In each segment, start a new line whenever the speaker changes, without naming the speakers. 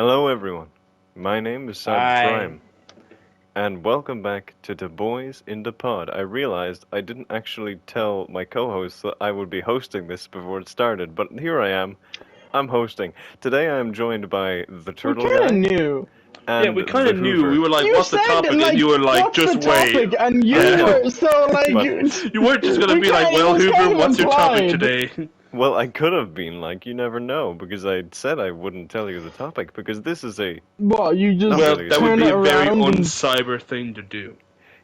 Hello everyone, my name is Cyber
Hi.
Prime, and welcome back to The Boys in the Pod. I realized I didn't actually tell my co-hosts that I would be hosting this before it started, but here I am, I'm hosting. Today I am joined by the
We
Turtle
kind
Guy
of knew.
and
Yeah, we kind
the
of knew.
Hoover.
We were like,
You
"What's the
said,
topic?"
like,
and you were like,
what's
"Just
the
wait."
topic? And you
know.
were so like
But-
You weren't just gonna
We
be like,
kinda-
"Well,
it was
Hoover,
kind of
what's your topic
implied.
today?"
Well, I could have been like, you never know, because I said I wouldn't tell you the topic, because this is a...
Well, you just
Well,
Well, that would
turn
be
it
a very
around and
un-cyber thing to do.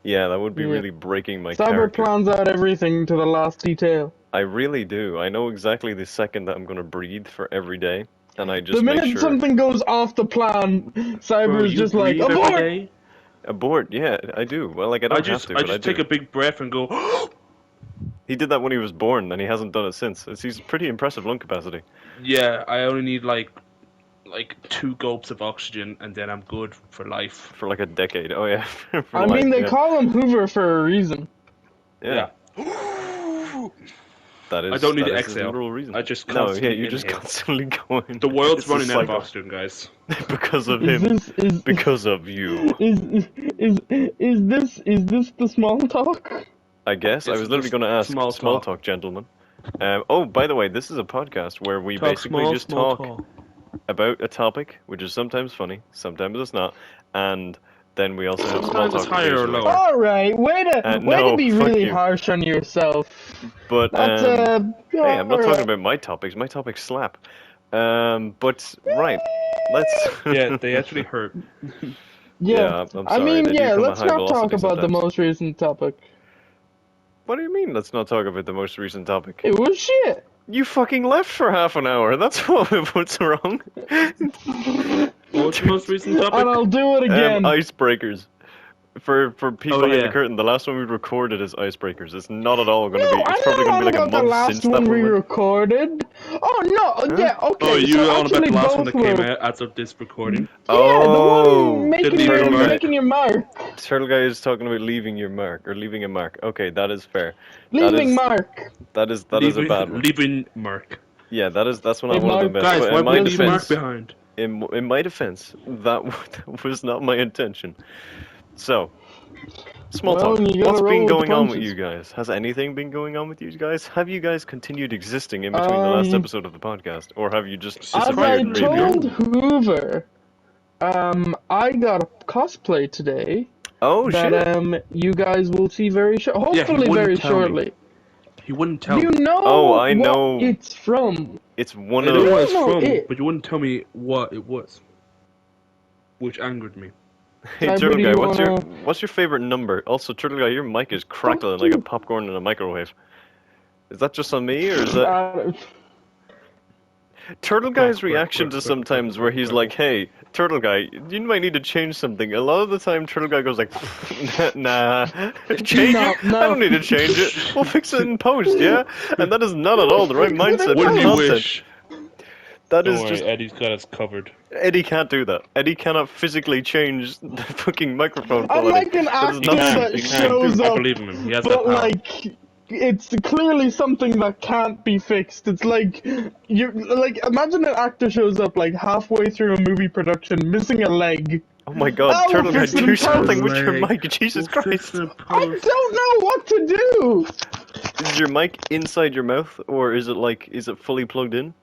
Yeah, that would be
Yeah.
really breaking my
Cyber
character.
plans out everything to the last detail.
I really do. I know exactly the second that I'm going to breathe for every day, and I just
The minute
make sure...
something goes off the plan, Cyber
Bro,
is
you
just like,
breathe every
abort!
day?
Abort, yeah, I do. Well, like, I don't have to,
I
but
just
I do.
take a big breath and go.
He did that when he was born, and he hasn't done it since. He's pretty impressive lung capacity.
Yeah, I only need like 2 gulps of oxygen, and then I'm good for life.
For like a decade. Oh, yeah. For
I
life,
mean, they
yeah.
call him Hoover for a reason.
Yeah. That is,
I don't need
that
to
is his
exhale.
literal reason.
I just
No, yeah,
constantly
you're just
inhale.
constantly going.
The world's
It's a
running out of
cycle.
oxygen, guys.
Because of
Is
him.
this
Because of you.
is this the small talk?
I guess. I
It's
was literally
just
going to ask,
small
small
talk.
talk, gentlemen. Oh, by the way, this is a podcast where we
Talk
basically
small,
just
small
talk
talk.
about a topic, which is sometimes funny, sometimes it's not, and then we also have small
Sometimes it's
talk
higher or
occasionally.
lower.
All right, way to
No,
be
fuck
really
you.
harsh on yourself.
But
That's
hey, I'm not talking
alright.
about my topics. My topics slap. But right, let's.
Yeah, they actually hurt.
Yeah,
I'm
I
sorry.
mean,
they do
yeah,
come at
let's
high
not talk
velocity
about the
sometimes.
most recent topic.
What do you mean? Let's not talk about the most recent topic.
It was shit.
You fucking left for half an hour. That's what's wrong.
What's the most recent topic?
And I'll do it again.
Icebreakers. For people
Oh,
behind
yeah.
the curtain, the last one we recorded is icebreakers. It's not at all going to
No,
be. It's
I'm
probably
not
going to be like a
about the
month
last
since
one
that
we
one.
recorded. Oh no, yeah, okay.
Oh, you
so
were on about
actually
the last one
both
that came
were-
out as of this recording?
Yeah,
Oh,
the one
the Turtle Guy.
making your mark.
Turtle Guy is talking about leaving your mark or leaving a mark. Okay, that is fair.
Leaving
is,
mark.
That is a bad one.
Leaving Mark.
Yeah, that's one
Hey,
of the
Mark.
best.
Guys,
But
why
in my
would you leave Mark
defense,
behind?
in my defense, that was not my intention. So, small
Well,
talk.
you gotta
What's
roll
been
with the
going on with
punches.
you guys? Has anything been going on with you guys? Have you guys continued existing in between the last episode of the podcast, or have you just
As I
disappeared? maybe?
told Hoover, I got a cosplay today
Oh shit!
that you guys will see very hopefully
wouldn't
very
tell me.
shortly.
He wouldn't tell
You
me.
know
Oh, I
what
know.
it's from.
It's one
I
of.
know
You
what it's
know
from,
it.
but you wouldn't tell me what it was. Which angered me.
Hey,
Cyber,
Turtle
do
Guy,
you
what's
wanna-
your favorite number? Also, Turtle Guy, your mic is crackling like a popcorn in a microwave. Is that just on me, or is that Turtle Guy's reaction to sometimes where he's like, "Hey, Turtle Guy, you might need to change something." A lot of the time, Turtle Guy goes like, "Nah, change it.
No.
I don't need to change it. We'll fix it in post, yeah." And that is not at all the right mindset for
Wouldn't you
content.
wish?
That
Don't
is
worry,
just
Eddie's got us covered.
Eddie can't do that. Eddie cannot physically change the fucking microphone
I'm
quality.
like an
That is
actor
not
that
He
shows
can. I
up,
believe in him. He has that
but
power.
like, it's clearly something that can't be fixed. It's like imagine an actor shows up like halfway through a movie production, missing a leg.
Oh my God,
Oh,
Turtle Guy,
fix it in
do
post.
something with your
Leg.
mic, Jesus
We'll
Christ!
fix it in
I
post.
don't know what to do.
Is your mic inside your mouth, or is it fully plugged in?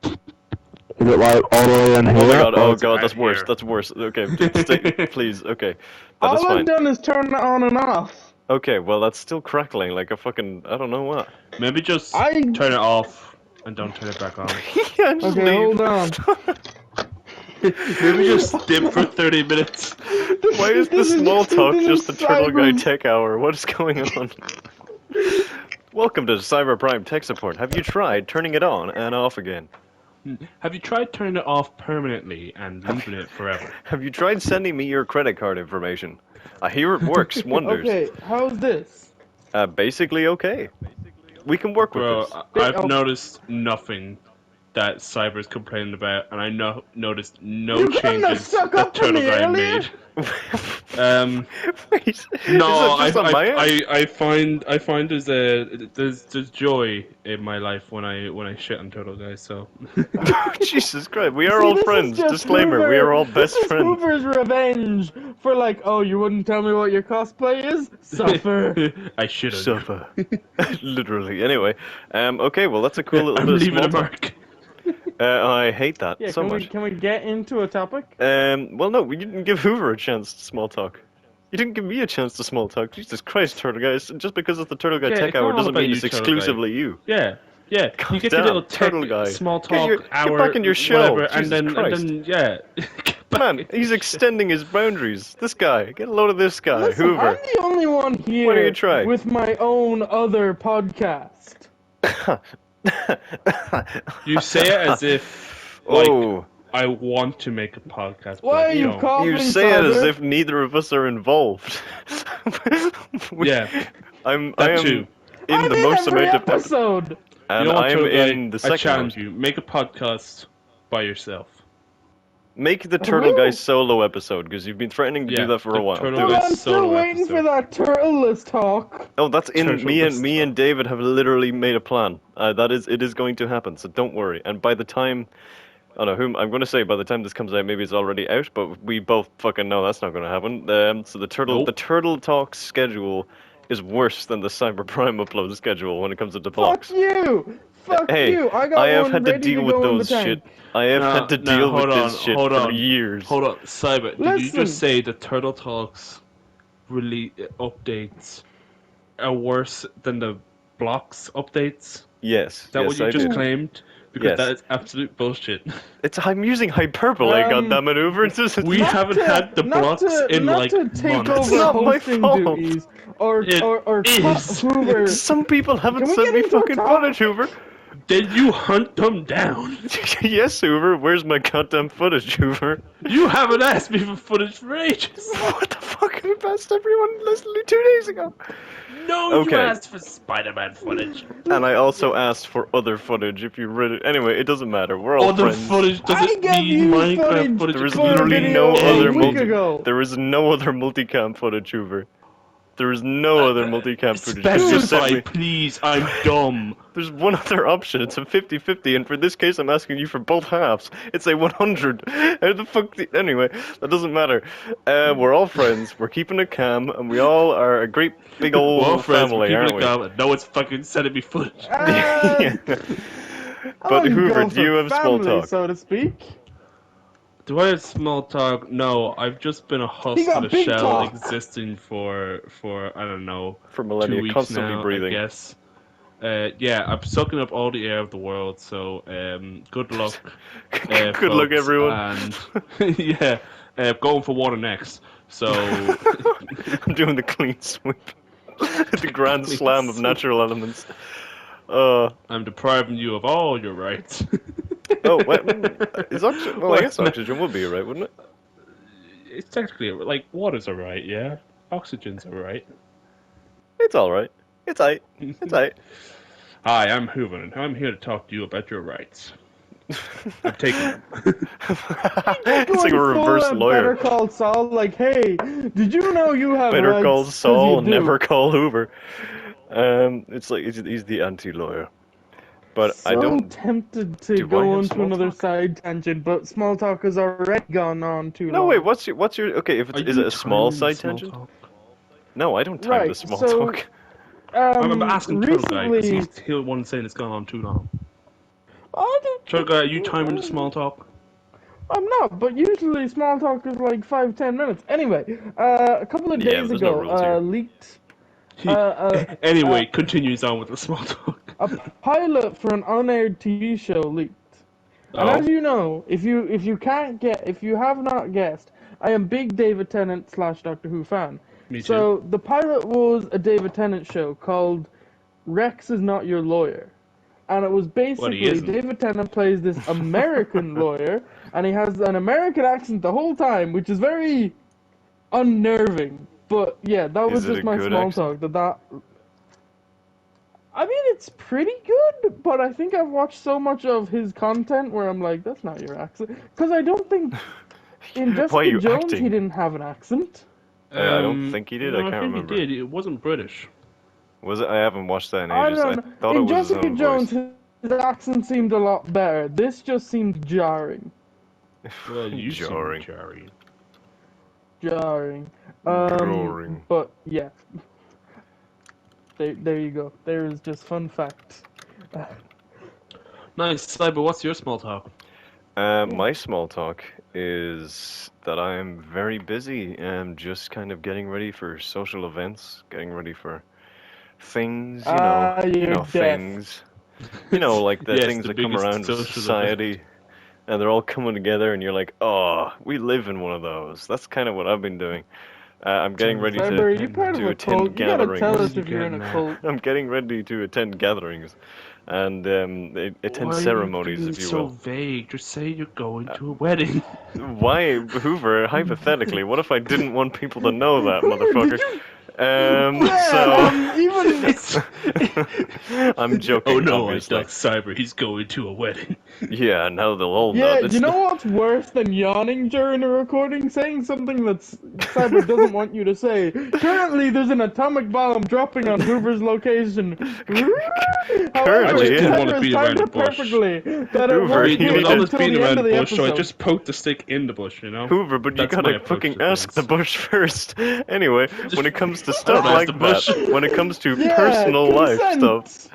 Is it like all the way in here?
Oh my God! Oh
it's
God!
right
That's worse.
here.
That's worse. Okay, stay, please. Okay, that is
All
fine.
I've done is turn it on and off.
Okay, well that's still crackling like a fucking I don't know what.
Maybe just
I-
turn it off and don't turn it back on.
Yeah, just
Okay,
leave.
hold on.
Maybe just dip for 30 minutes.
Why is the
This is-
small talk
this
just the
is
Turtle Guy
Cyber-
Tech Hour? What is going on? Welcome to Cyber Prime Tech Support. Have you tried turning it on and off again?
Have you tried turning it off permanently and leaving it forever?
Have you tried sending me your credit card information? I hear it works wonders.
Okay, how's this?
Basically okay. We can work with
Bro,
this.
I've noticed nothing that Cyber's complaining about, and I noticed no
You couldn't have
changes
stuck
that
up for me
Turtle Guy
earlier?
made.
Wait, is
No,
that just on my end?
I find there's joy in my life when I shit on Turtle Guy. So
Jesus Christ, we are
See,
all
this is
friends.
just
Disclaimer,
Hoover.
we are all best
This is
friends.
Hoover's revenge for like, oh, you wouldn't tell me what your cosplay is? Suffer.
I shit on you.
Suffer. Literally. Anyway, okay, well that's a cool little
I'm
bit of
leaving
small
a
talk.
mark.
I hate that
Yeah,
so
can
much.
we get into a topic?
Well, no, we didn't give Hoover a chance to small talk. You didn't give me a chance to small talk. Jesus Christ, Turtle Guy. Just because it's the Turtle Guy
Yeah,
Tech
it's
Hour
not all
doesn't
about
mean
you,
it's
Turtle Guy.
exclusively you.
Yeah. You
God
get your
damn,
little tech,
Turtle Guy.
small
Get
talk hour,
back in your shell.
whatever,
Jesus
and
Christ.
then yeah. Get back
Man,
in
he's
your
extending his boundaries. This guy. Get a load of this guy.
Listen,
Hoover.
I'm the only one
Why don't
here
you try?
with my own other podcast.
You say it as if like
Oh,
I want to make a podcast.
Why
but
are you
don't.
coughing,
you say it as
Father?
if neither of us are involved.
Yeah,
I
that
am
too.
in
I'm
the
in
most
every
amount of
episode.
and
You know what,
I am
Turtle Guy?
in the
I
second
challenge
most.
you. Make a podcast by yourself.
Make the Turtle Guy
Woo!
solo episode because you've been threatening to
Yeah,
do that for
the
a while.
Turtle
Do
But
it.
Guy
I'm still
solo
waiting
episode.
for that turtleless talk.
Oh, that's in
Turtle-less
me and David have literally made a plan. It is going to happen. So don't worry. And by the time, I don't know whom I'm going to say. By the time this comes out, maybe it's already out. But we both fucking know that's not going to happen. So the
Nope.
Turtle Talk schedule is worse than the Cyber Prime upload schedule when it comes to the
Fuck
blocks.
you! Fuck
Hey,
you! I got
I have
one
had to
ready
deal
to
with
go in the
those shit.
tank.
I have had to deal with
hold
this shit
hold
for
on.
years.
Hold on, Cyber. Did you
Listen.
just say the Turtle Talks release updates are worse than the blocks updates?
Yes,
Is that
yes,
what you
I
just
did.
claimed? Because
Yes.
that is absolute bullshit.
I'm using hyperbole, goddammit, Hoover. It's just,
We haven't had the blocks in
not
like
to take
months.
over
not my
hosting
fault.
duties or
It is.
Hoover.
Some people haven't
Can we
sent
get
me
into a
fucking
talk?
footage, Hoover.
Did you hunt them down?
Yes, Hoover. Where's my goddamn footage, Hoover?
You haven't asked me for footage for ages.
What the fuck? I asked everyone literally 2 days ago.
No,
Okay.
you asked for Spider-Man footage.
And I also asked for other footage. If you read it, anyway, it doesn't matter. We're all
Other
friends.
footage
I
doesn't
gave
mean
you
Minecraft
footage
footage.
There is
for a
literally
video
no
a
other
week
multi.
ago.
There is no other multicam footage, Hoover. There is no other multicam footage. You just sent
Specify,
me.
please. I'm dumb.
There's one other option. It's a 50-50, and for this case, I'm asking you for both halves. It's a 100. How the fuck? Anyway, that doesn't matter. We're all friends. We're keeping it calm, and we all are a great big old
Well, friends,
family,
we're
aren't
keeping
we?
it calm. No one's fucking sending me footage.
Yeah. But Hoover, do you have small
family,
talk?
so to speak?
Do I have small talk? No, I've just been a husk
He got
in a
big
shell
talk.
existing for I don't know,
For
2
millennia,
weeks
constantly
now,
breathing.
I guess. Yeah, I'm sucking up all the air of the world. So good luck.
Good luck,
folks,
everyone.
And yeah, going for water next. So
I'm doing the clean sweep. The grand
Clean
slam of
sweep.
natural elements.
I'm depriving you of all your rights.
Oh, wait, is oxygen? Well, I
Wait,
guess
no.
oxygen would be alright, wouldn't it?
It's technically like water's alright, yeah. Oxygen's alright.
It's alright. It's aight. It's aight.
Hi, I'm Hoover, and I'm here to talk to you about your rights. I'm taking them.
It's like a
Going
reverse
full,
lawyer.
Better Call Saul, like, hey, did you know you have
Better
rights?
call
'Cause
Saul,
you do.
never call Hoover. It's like he's the anti-lawyer. But
So
I don't.
tempted to
Do I
go
have
on to
small
another
talk?
side tangent, but small talk has already gone on too
No,
long.
wait. What's your? Okay, if
Are
is
you
it a small
timing
side
small
tangent?
talk?
No, I don't time the
Right,
small
so-
talk.
I'm asking Turtle Guy because
recently,
he's the one saying it's gone on too long.
I don't-
Turtle Guy, are you timing the small talk?
I'm not, but usually small talk is like 5-10 minutes. Anyway, a couple of
Yeah,
days
there's no
ago,
rules here.
leaked
Anyway, continues on with the small talk.
a pilot for an unaired TV show leaked. And
Oh.
as you know, if you have not guessed, I am big David Tennant / Doctor Who fan.
Me too.
So the pilot was a David Tennant show called Rex is Not Your Lawyer. And it was basically
isn't.
David Tennant plays this American lawyer, and he has an American accent the whole time, which is very unnerving. But yeah, that was
Is it
just
a
my
good
small
accent?
talk. I mean, it's pretty good, but I think I've watched so much of his content where I'm like, that's not your accent. Because I don't think in
Why are
Jessica
you
Jones
acting?
he didn't have an accent.
I don't think he did. I
No,
can't
I think
remember.
he did. It wasn't British.
Was it? I haven't watched that in
I
ages. I
don't know.
thought it
In
was his
Jessica
own
Jones,
voice.
his accent seemed a lot better. This just seemed jarring.
Well, you
Jarring.
seem jarring.
Jarring.
Jarring.
But yeah. There you go. There is just fun facts.
Nice, Cyber. What's your small talk?
My small talk is that I am very busy and just kind of getting ready for social events, getting ready for things,
You're deaf.
things, like the
Yes,
things
the
that come
biggest
around with
social
society, and they're all coming together, and you're like, oh, we live in one of those. That's kind of what I've been doing. I'm getting ready
Cyber, are you part of
to
a
attend
cult? You gotta tell
gatherings.
us if you're in a
Getting at?
cult.
I'm getting ready to attend gatherings, and attend
Why
ceremonies,
are you
if
being
you
so
will.
vague? Just say you're going to a wedding.
Why, Hoover? Hypothetically, what if I didn't want people to know that,
Hoover,
motherfucker?
did you?
So
It's...
I'm joking.
Oh no,
Obviously.
I thought Cyber. He's going to a wedding.
Yeah, now they'll all know.
Yeah,
It's
you know
not-
what's worse than yawning during a recording? Saying something that Cyber doesn't want you to say. Currently, there's an atomic bomb dropping on Hoover's location. However,
Currently, yeah.
didn't want to
Cyber
beat
has
around
timed
the
it
bush.
perfectly that it
Hoover,
won't
you
hit
need
With all
to-
this
until
beating
the
around
end
the
of the
bush, so I
episode.
just poked the stick in the bush, you know?
Hoover, but you
That's my
gotta
approach
fucking
to
ask the
things.
bush first. Anyway, when it comes to
I
stuff
don't ask
like
the bush.
that, when it comes to
Yeah,
personal life
consent.
stuff,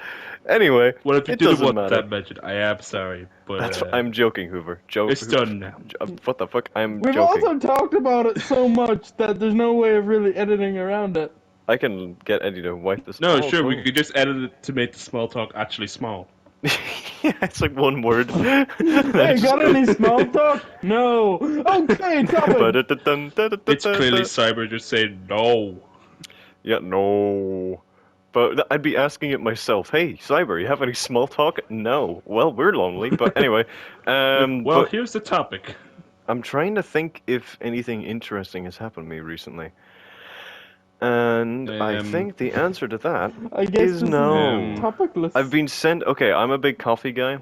anyway,
Well, if you
it
didn't
doesn't
want
matter.
that mentioned, I am sorry, but
I'm joking, Hoover.
it's done now.
What the fuck? I'm
We've
joking.
also talked about it so much that there's no way of really editing around it.
I can get Eddie to wipe this.
No,
Oh,
sure, we
cool.
could just edit it to make the small talk actually small.
Yeah, it's like one word.
Hey, got any small talk? No. Okay, topic.
It's clearly Cyber just saying no.
Yeah, no. But I'd be asking it myself. Hey, Cyber, you have any small talk? No. Well, we're lonely, but anyway.
Well,
But
here's the topic.
I'm trying to think if anything interesting has happened to me recently. And I think the answer to that
I guess
is
this
no.
is topicless.
I've been sent. Okay, I'm a big coffee guy.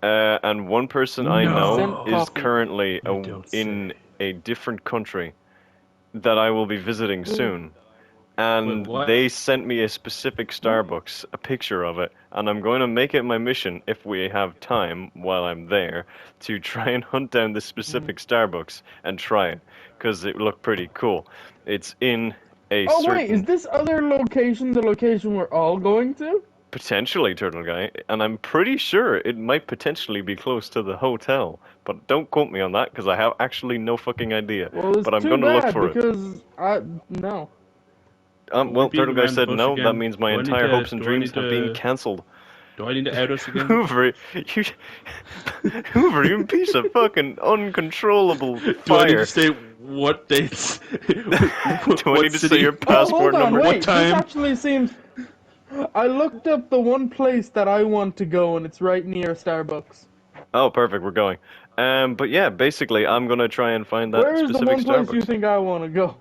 And one person I know
Sent
is
coffee.
currently
You don't
in a different country that I will be visiting soon. And
Wait, what?
they sent me a specific Starbucks, a picture of it, and I'm going to make it my mission, if we have time while I'm there, to try and hunt down this specific Starbucks and try it, because it looked pretty cool. It's in a
Oh
certain...
wait, is this other location the location we're all going to?
Potentially, Turtle Guy, and I'm pretty sure it might potentially be close to the hotel, but don't quote me on that, because I have actually no fucking idea.
Well, it's
But I'm
too
going to look
bad
for it.
because no.
Well,
We're beating
Turtle Guy
around the
said
bush
no,
again.
that means my
Do I need
entire
to-
hopes and
do I
dreams
need
have been
to-
cancelled.
Do I need to out us again?
Hoover, Hoover, you piece of fucking uncontrollable
Do I need
fire.
to say what dates?
Do I
what
need to say
city?
your
Oh,
passport
hold on,
number?
wait.
time?
This actually seems. I looked up the one place that I want to go, and it's right near Starbucks.
Oh, perfect, we're going. But yeah, basically, I'm gonna try and find that
Where is the
specific
one place
Starbucks.
you think I want to go?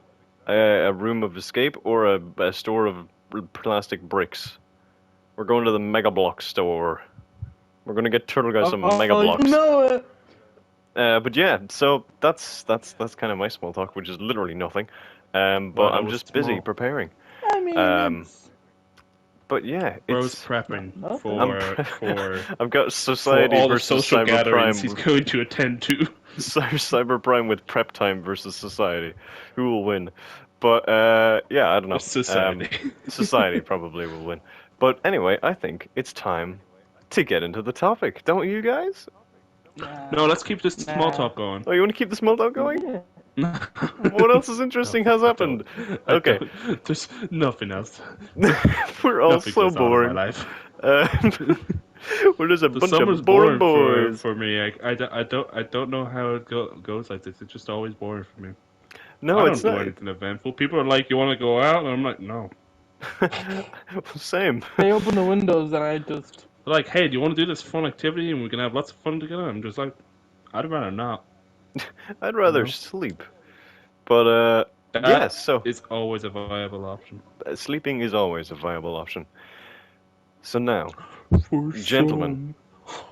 A room of escape or a store of plastic bricks. We're going to the Mega Block store. We're gonna get Turtle Guy some Mega Blocks.
You know it.
But yeah, so that's kind of my small talk, which is literally nothing. But
Well, that
I'm
was
just busy
small.
preparing.
I mean,
it's- But yeah,
Bro's
it's
prepping
Nothing.
for
I've got
for
Society
all the
versus
social
Cyberprime.
gatherings he's going to attend to.
Cyberprime with prep time versus Society. Who will win? But yeah, I don't know.
Society.
Society probably will win. But anyway, I think it's time to get into the topic, don't you guys?
No, let's keep this small talk going.
Oh, you want to keep the small talk going?
Yeah.
What else is interesting has happened? Okay.
There's nothing else.
We're all
Nothing
so
goes on in
boring.
my life.
We're just a
The
bunch
summer's
of boring
boring
boys.
for me. I don't know how it goes like this. It's just always boring for me.
No,
I
it's
don't do
not.
anything eventful. People are like, "You want to go out?" And I'm like, "No."
Same.
They open the windows, and I just.
They're like, "Hey, do you want to do this fun activity and we can have lots of fun together?" I'm just like, "I'd rather not."
I'd rather
No.
sleep. But yeah, so
It's always a viable option.
sleeping is always a viable option. So now, gentlemen,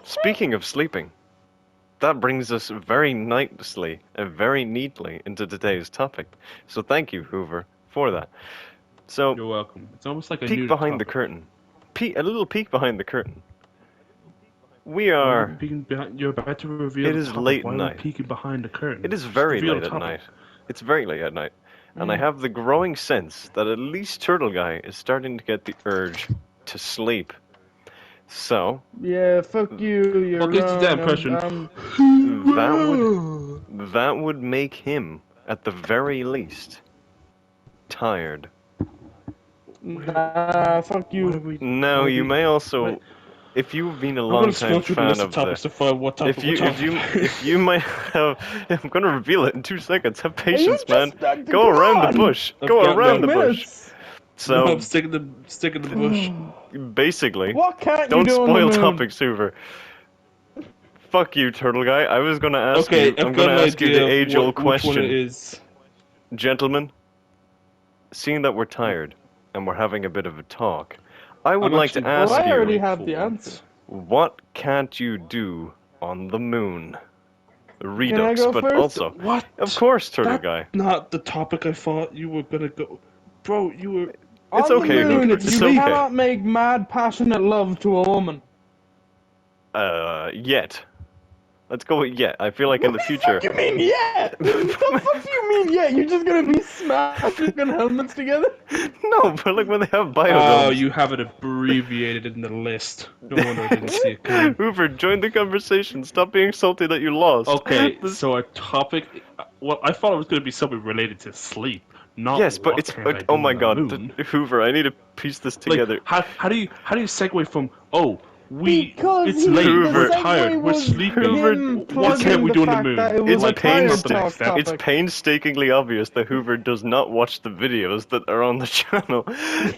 speaking of sleeping, that brings us very nicely and very neatly into today's topic. So thank you, Hoover, for that. So,
You're welcome. It's almost like a
peek
new
behind the
topic.
curtain. A little peek behind the curtain. We are...
You're about to reveal
It
the
is
topic.
late
Why
at
are we
night.
peeking behind the curtain?
It is
Just
very
reveal
late
the
at
topic.
night. It's very late at night. And I have the growing sense that at least Turtle Guy is starting to get the urge to sleep. So,
Yeah, fuck you. You're
What gives you that impression?
that would make him, at the very least, tired.
Nah, fuck you.
Now, you may also, if you've been a
I'm gonna
long
scroll
time
through the
fan
list
of
of topics
the...
to find what topic
If you might have... I'm going to reveal it in 2 seconds. Have patience, man. Go around the bush.
I've
Go
got
around the
no
bush.
No,
So,
I'm sticking the bush.
basically,
What can't
don't
you do on the
spoil
moon?
topics, Hoover. Fuck you, Turtle Guy. I was going to ask
Okay,
you... I'm
I've got
going to
an
ask you
idea
the
of
age-old
which one it
question.
is.
Gentlemen, seeing that we're tired and we're having a bit of a talk, I would
I'm
like to
actually
ask
Well, I already
you,
have the answer.
what can't you do on the moon? Redux,
Can I go
but
first?
also,
What?
of course, Turtle
That's
Guy.
not the topic I thought you were gonna go. Bro, you were.
It's
on
okay,
the moon,
Hoover. It's
you
okay.
cannot make mad, passionate love to a woman.
Yet. Let's go with yet. I feel like in the future.
What do you mean, yeah? What the fuck do you mean, yeah? You're just gonna be smashing helmets together?
No, but like when they have
Oh,
biodomes.
you have it abbreviated in the list. No wonder I didn't see it coming.
Hoover, join the conversation. Stop being salty that you lost.
Okay,
This-
so our topic. Well, I thought it was gonna be something related to sleep, not.
Yes, but
what
it's.
can I do
Oh my
on the
god.
moon.
Hoover, I need to piece this
Like,
together.
how do you segue from
Because
it's
he-
late,
the
we're
segue
tired, we're
was
sleeping.
him
What
plugging
can't we
the
do on the
fact
moon?
that it was
It's
a
like,
tired
that's the
talk
next step.
topic.
It's painstakingly obvious that Hoover does not watch the videos that are on the channel.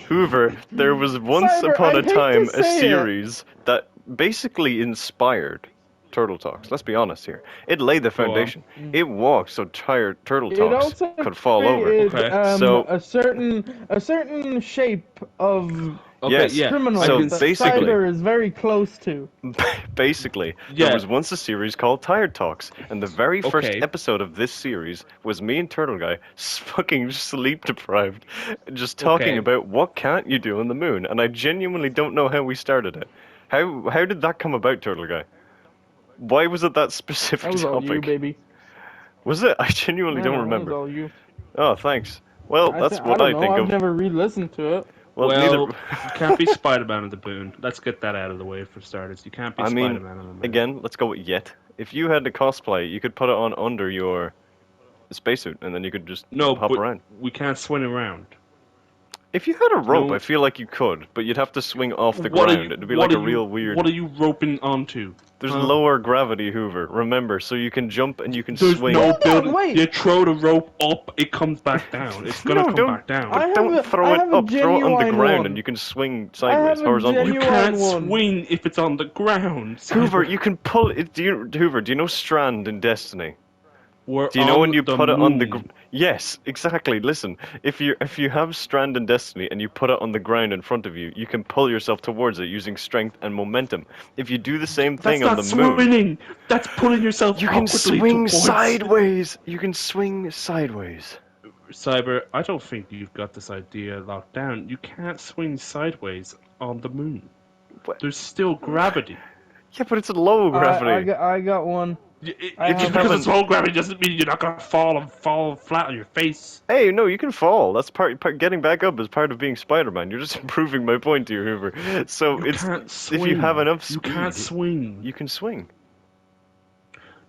Hoover, there was once
Cyber,
upon
I
a
hate to
time a
say it.
series that basically inspired Turtle Talks. Let's be honest here. It laid the
Go on.
foundation. It walked so tired Turtle
It
Talks
also
could fall over.
created,
Okay.
So-
a certain shape of
Okay,
Yes.
yeah.
criminal
So
that
basically-
Cyber is very close to.
Basically,
Yeah.
there was once a series called Tired Talks, and the very first
Okay.
episode of this series was me and Turtle Guy fucking sleep deprived, just talking
Okay.
about what can't you do on the moon, and I genuinely don't know how we started it. How did that come about, Turtle Guy? Why was it that specific
That was all
topic?
you, baby.
Was it? I genuinely
No,
don't
that
remember.
was all you.
Oh, thanks. Well, that's what
I
I
don't
think
know.
of.
I've never re-listened to it.
Well,
Well,
neither.
you can't be Spider-Man on the moon. Let's get that out of the way for starters. You can't be
I mean,
Spider-Man on the moon.
again, let's go with yet. If you had to cosplay, you could put it on under your spacesuit, and then you could just
No,
hop
but
around.
we can't swing around.
If you had a rope,
No.
I feel like you could, but you'd have to swing off the
What are
ground.
you-
It'd be
what
like a
are you-
real weird.
What are you roping onto?
There's
Huh?
lower gravity, Hoover. Remember, so you can jump and you can
There's
swing.
no
Hold on,
building.
wait.
You throw the rope up, it comes back down. It's gonna
No,
come
don't-
back down.
I have
Don't
a-
throw
I
it
have a
up. Throw it on the
genuine
ground,
one.
and you can swing
have
sideways,
a
horizontally.
You
genuine
can't
one.
swing if it's on the ground.
Hoover, you can pull it. Hoover, do you know Strand in Destiny?
We're
Do you know
on
when you
the
put it on the
moon.
Yes, exactly. Listen, if you have Strand in Destiny and you put it on the ground in front of you, you can pull yourself towards it using strength and momentum. If you do the same thing
That's
on
not
the moon,
swinging. That's pulling yourself.
you can
awkwardly
swing
towards-
sideways. You can swing sideways.
Cyber, I don't think you've got this idea locked down. You can't swing sideways on the moon.
What?
There's still gravity.
Yeah, but it's low gravity.
I got one. I
Just
have-
because it's low gravity doesn't mean you're not gonna fall flat on your face.
Hey, no, you can fall. That's part getting back up is part of being Spider-Man. You're just proving my point here, Hoover. So
You
it's
can't swing.
if you have enough
you
speed,
can't swing.
you can swing.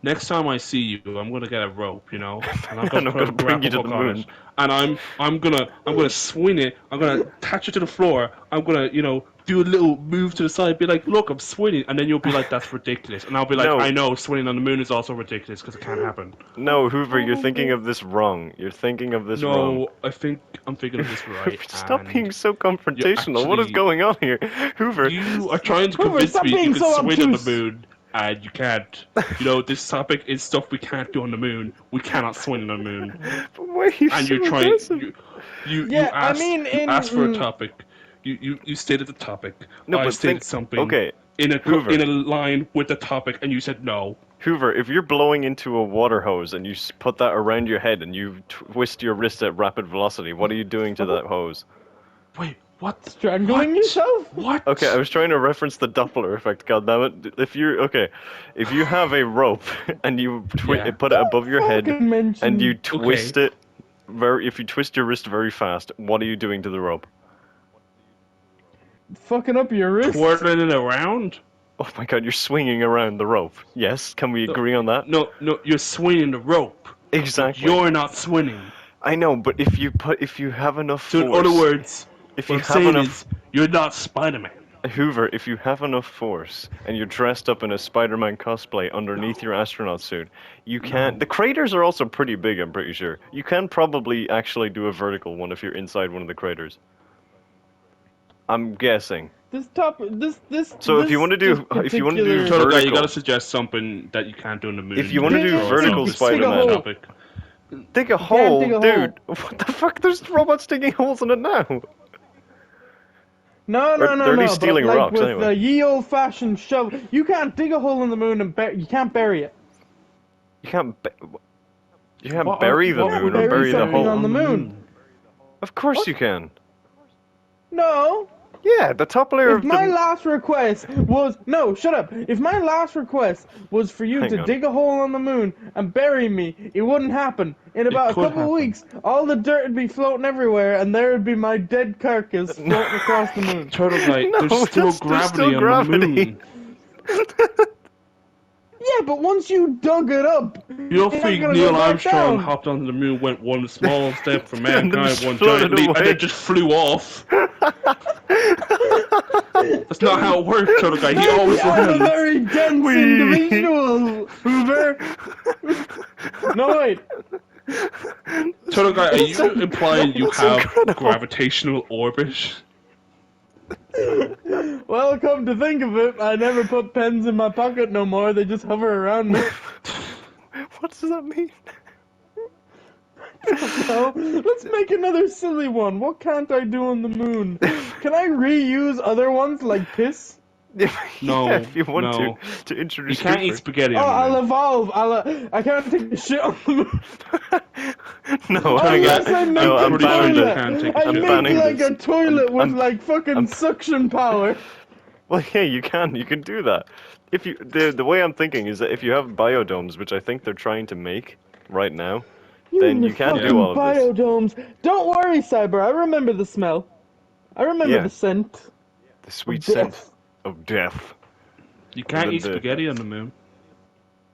Next time I see you, I'm gonna get a rope, and I'm
And
gonna
I'm
put a
gonna bring you to
grapple
the
hook on
moon.
it, and I'm gonna swing it. I'm gonna attach it to the floor. I'm gonna do a little move to the side, be like, look, I'm swinging, and then you'll be like, that's ridiculous, and I'll be like,
No.
I know, swinging on the moon is also ridiculous because it can't happen.
No, Hoover, you're thinking of this wrong. You're thinking of this wrong.
No, I'm thinking of this right.
Stop
and
being so confrontational. What is
actually-
going on here? Hoover,
You are trying to
Hoover,
convince
stop
me
being
you can
so
swing on the
obtuse.
moon, and you can't. This topic is stuff we can't do on the moon. We cannot swing on the moon.
why are you
And
so
you're trying.
aggressive?
You
Yeah, I
asked,
mean,
you
in-
asked for a topic. You stated the topic.
No,
I
but
stated
think-
something.
okay,
In
Hoover.
a line with the topic, and you said no.
Hoover, if you're blowing into a water hose and you put that around your head and you twist your wrist at rapid velocity, what are you doing to that hose?
Wait, what?
Strangling yourself?
What?
Okay, I was trying to reference the Doppler effect. God damn it! If you have a rope and you
Yeah.
put it above your head
Fucking mention-
and you twist it, if you twist your wrist very fast, what are you doing to the rope?
Fucking up your wrist.
Twirling it around?
Oh my God, you're swinging around the rope. Yes, can we agree on that?
No, you're swinging the rope.
Exactly.
You're not swinging.
I know, but if you have enough
So
force,
in other words,
if
what
you
I'm
have
saying
enough,
is, you're not Spider-Man.
Hoover, if you have enough force and you're dressed up in a Spider-Man cosplay underneath your astronaut suit, you can. The craters are also pretty big, I'm pretty sure. You can probably actually do a vertical one if you're inside one of the craters. I'm guessing. So if you want to do
Turtle Guy,
vertical,
you gotta suggest something that you can't do on the moon.
If you wanna
do
vertical Spider-Man-
topic.
dig a hole,
dig a
dude. What the fuck? There's robots digging holes in it now.
No,
They're only
but
stealing
like
rocks
with
anyway.
the ye old-fashioned shovel, you can't dig a hole in the moon and you can't bury it.
You can't. You can't
What
bury
are-
the
what
moon
are
or
you
bury the
something
hole.
on the moon?
Of course you can.
No.
Yeah, the top layer
If
of
my
the.
last request was no, shut up. If my last request was for you
Hang
to
on.
dig a hole on the moon and bury me, it wouldn't happen. In about a
could
couple of
happen.
weeks, all the dirt would be floating everywhere, and there would be my dead carcass floating across the moon.
Turtle Guy,
No,
there's still
there's
gravity
still
on
gravity.
the moon.
Yeah, but once you dug it up,
You don't
you're
think
not gonna
Neil
go back
Armstrong
down.
hopped onto the moon, went one small step for
And then
mankind,
just
one
floated
giant leap,
away.
and then just flew off? That's not how it works, Turtle Guy. He always
I'm a
lands.
very dense individual, Hoover. No, wait.
Turtle Guy, are you implying you
That's
have
incredible.
gravitational orbit?
Well, come to think of it, I never put pens in my pocket no more. They just hover around me.
What does that mean?
So, let's make another silly one. What can't I do on the moon? Can I reuse other ones like piss?
No,
Yeah, if you want
no.
to
You
introduce.
can't eat
Hoover.
spaghetti
Oh,
on the
I'll
moon.
evolve. I can't take a shit on the moon.
No,
Turtle
hang
Guy,
Unless I
on.
make
No,
a
I'm
pretty sure
banning
you
toilet.
can take a
I
shit.
I'm
make
banning
like
this.
a toilet with
I'm-
like fucking
I'm-
suction power.
Well, yeah, you can do that. If you the way I'm thinking is that if you have biodomes, which I think they're trying to make right now, then
and
you
your
can do
fucking
all of this.
biodomes. Don't worry, Cyber. I remember the smell. I remember
Yeah.
the scent.
The sweet
Death.
scent of death.
You can't
then
eat
the-
spaghetti on the moon.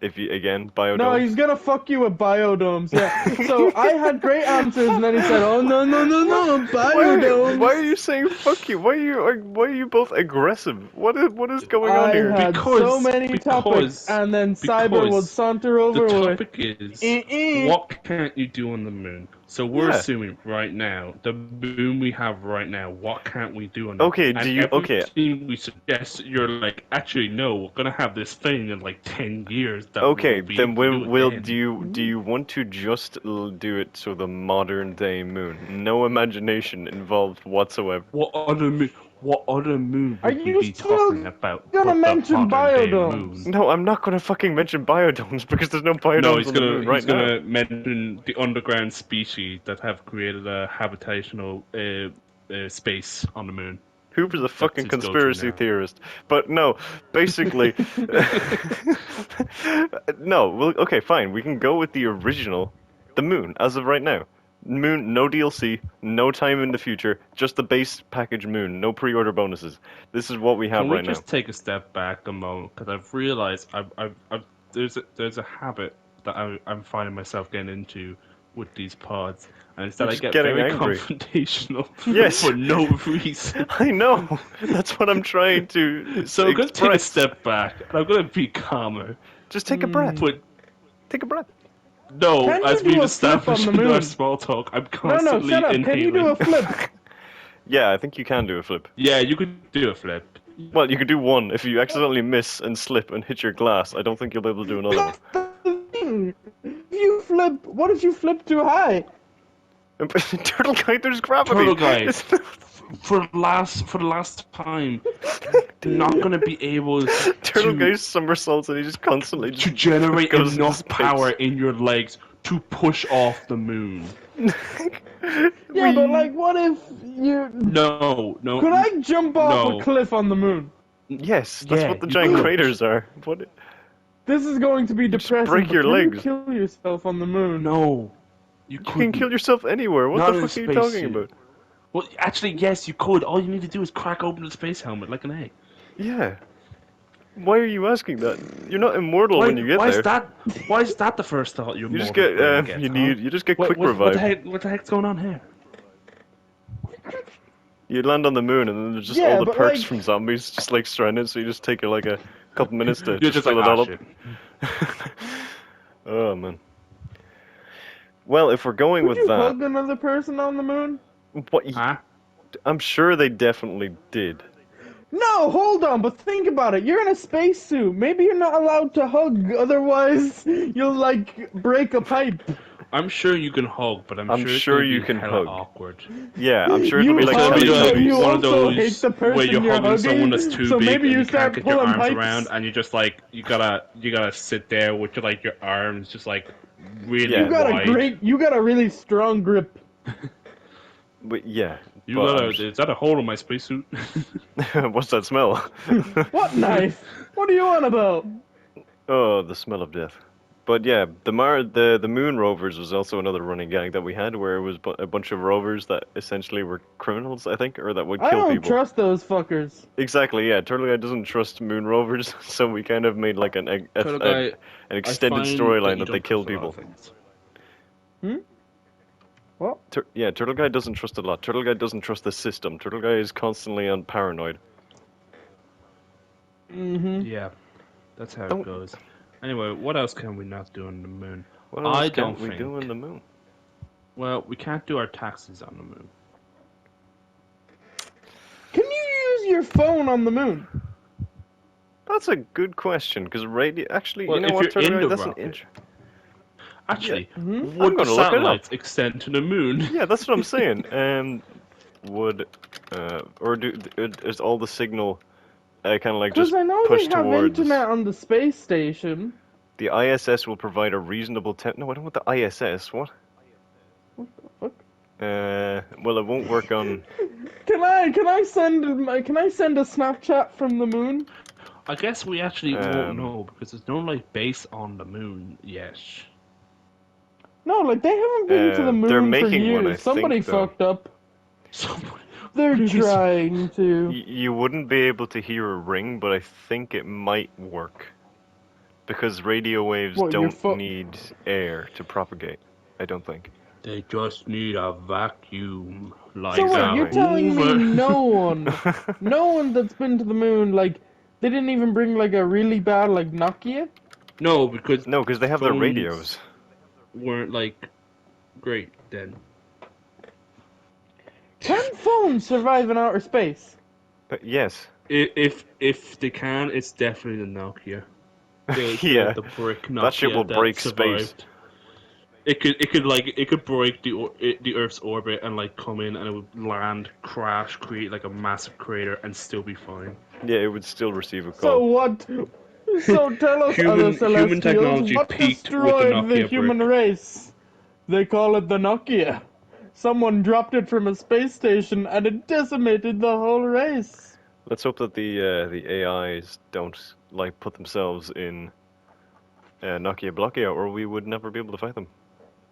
If you again biodomes.
No, he's gonna fuck you with biodomes. Yeah. So I had great answers, and then he said, "Oh no, biodomes."
Why are you saying fuck you? Why are you both aggressive? What is going on
I
here?
had
Because-
so many topics, and then Cyber would saunter
The
over with.
topic is,
Eh-eh.
what can't you do on the moon? So we're
Yeah.
assuming right now, the moon we have right now, what can't we do on it?
Okay,
And
do you- okay.
everything we suggest, you're like, actually, no, we're gonna have this thing in like 10 years. That
Okay,
we'll be
then
able to do it
will
then.
do you want to just do it so the modern day moon, no imagination involved whatsoever?
What other moon? What other moon
Are
would we
you
be
still
talking about?
gonna
but the
mention
modern-day
biodomes?
moon?
No, I'm not gonna fucking mention biodomes because there's no biodomes
No, he's
on the
gonna
moon right
he's gonna mention the underground species that have created a habitational space on the moon.
now. Hoover's a fucking
his go-to
conspiracy
now.
theorist. But no, basically, no. Well, okay, fine. We can go with the original, the moon, as of right now. Moon, no DLC, no time in the future, just the base package moon, no pre-order bonuses. This is what we have
Can we
right
just
now.
take a step back a moment? Because I've realized there's a habit that I'm finding myself getting into with these pods, and it's that
You're
I
just
get
getting
very
angry.
confrontational
Yes.
for no reason.
I know. That's what I'm trying to.
So I'm gonna take a
express.
step back, and I'm gonna be calmer.
Just take a breath.
But
Take a breath.
no,
Can you
as
do
we've
a flip
established
on the
in our
moon?
small talk, I'm
No,
constantly
shut up.
inhaling.
Can you do a flip?
Yeah, I think you can do a flip.
Yeah, you could do a flip.
Well, you could do one. If you accidentally miss and slip and hit your glass, I don't think you'll be able to do another one.
That's the thing. If you flip, what if you flip too high?
Turtle Guy, there's gravity.
Turtle Guy.
It's-
For the last time, not going to be able
Turtle
to,
Guy somersaults and he just constantly
to
just
generate
goes into
enough
space.
power in your legs to push off the moon.
Yeah, but like, what if you...
No.
Could I jump off
No.
a cliff on the moon?
Yes, that's
Yeah,
what the
you
giant
could.
craters are. What?
This is going to be
just
depressing,
break
but
your
can
legs.
you kill yourself on the moon?
No. You
You can
couldn't.
kill yourself anywhere. What
Not
the
in a
fuck are you talking
spacesuit.
about?
Well, actually, yes, you could. All you need to do is crack open the space helmet like an egg.
Yeah. Why are you asking that? You're not immortal when you get
why
there.
Why is that the first thought
You just get you just get quick revive.
What the heck's going on here?
You land on the moon and then there's just
Yeah,
all the
but,
perks
like-
from zombies just like stranded, so you just take like a couple minutes to
You're just
fill
like,
it all
ah,
up.
shit.
Oh man. Well, if we're going
Would
with
you
that,
hug another person on the moon?
what?
Huh?
I'm sure they definitely did.
No, hold on, but think about it. You're in a spacesuit. Maybe you're not allowed to hug, otherwise you'll, like, break a pipe.
I'm sure you can hug, but I'm
I'm
sure it's
sure
gonna
you
be
can
hella
hug.
awkward.
Yeah, I'm sure
You
it'll be like
hug,
It's gonna be
so
like
you
one of
also
those
hate the person
where you're
you're
hugging someone that's
hugging,
too
so
big
maybe
and
you
you
start
can't get your
pulling
arms
pipes.
around, and you just like you gotta sit there with your like your arms just like really
Yeah.
You got a really strong grip.
But yeah.
You
but
gotta.
I'm
Is that a hole in my spacesuit?
What's that smell?
What knife? What are you on about?
Oh, the smell of death. But yeah, the moon rovers was also another running gag that we had, where it was a bunch of rovers that essentially were criminals, I think, or that would
I
kill
don't
people.
trust those fuckers.
Exactly, yeah. Turtle Guy doesn't trust moon rovers, so we kind of made like an extended storyline that they kill people.
What?
Yeah, Turtle Guy doesn't trust a lot. Turtle Guy doesn't trust the system. Turtle Guy is constantly on paranoid.
Mm-hmm.
Yeah, that's how
Don't-
it goes. Anyway, what else can we not do on the moon?
What else
I
can't
don't
we
think.
do on the moon?
Well, we can't do our taxes on the moon.
Can you use your phone on the moon?
That's a good question, because radio... Actually,
Well,
you know
if
what,
you're
Turtle
in
Guy,
the
that's an
rocket. Actually,
Mhm.
I'm
would
gonna look it up.
satellites extend to the moon?
Yeah, that's what I'm saying. Is all the signal kind of like just
Because I know
pushed
they have
towards...
internet on the space station.
The ISS will provide a reasonable No, I don't want the ISS. What?
What the fuck?
Well, it won't work on...
Can I send a Snapchat from the moon?
I guess we actually won't
Um,
know because there's no like base on the moon yet.
No, like they haven't been to the moon
they're
for
making
years.
one, I
Somebody
think, though.
fucked up.
Someone-
They're
Please.
trying to.
You wouldn't be able to hear a ring, but I think it might work. Because radio waves
What, your
don't need air to propagate. I don't think.
They just need a vacuum. Like
So
that.
what? You're telling me
Hoover.
no one that's been to the moon, like they didn't even bring like a really bad like Nokia?
No, because
No, because they have their
phones
radios.
weren't like great then.
Can phones survive in outer space?
But yes.
If they can, it's definitely the Nokia.
Yeah,
the brick Nokia
that shit will break
survived.
space.
It could break the Earth's orbit and like come in and it would land, crash, create like a massive crater and still be fine.
Yeah, it would still receive a
So
call.
what? So tell us,
Human-
other Celestials,
human technology
what
peaked with the
destroyed the
Nokia
human
brick.
race? They call it the Nokia. Someone dropped it from a space station and it decimated the whole race.
Let's hope that the AIs don't like put themselves in Nokia Blokia, or we would never be able to fight them.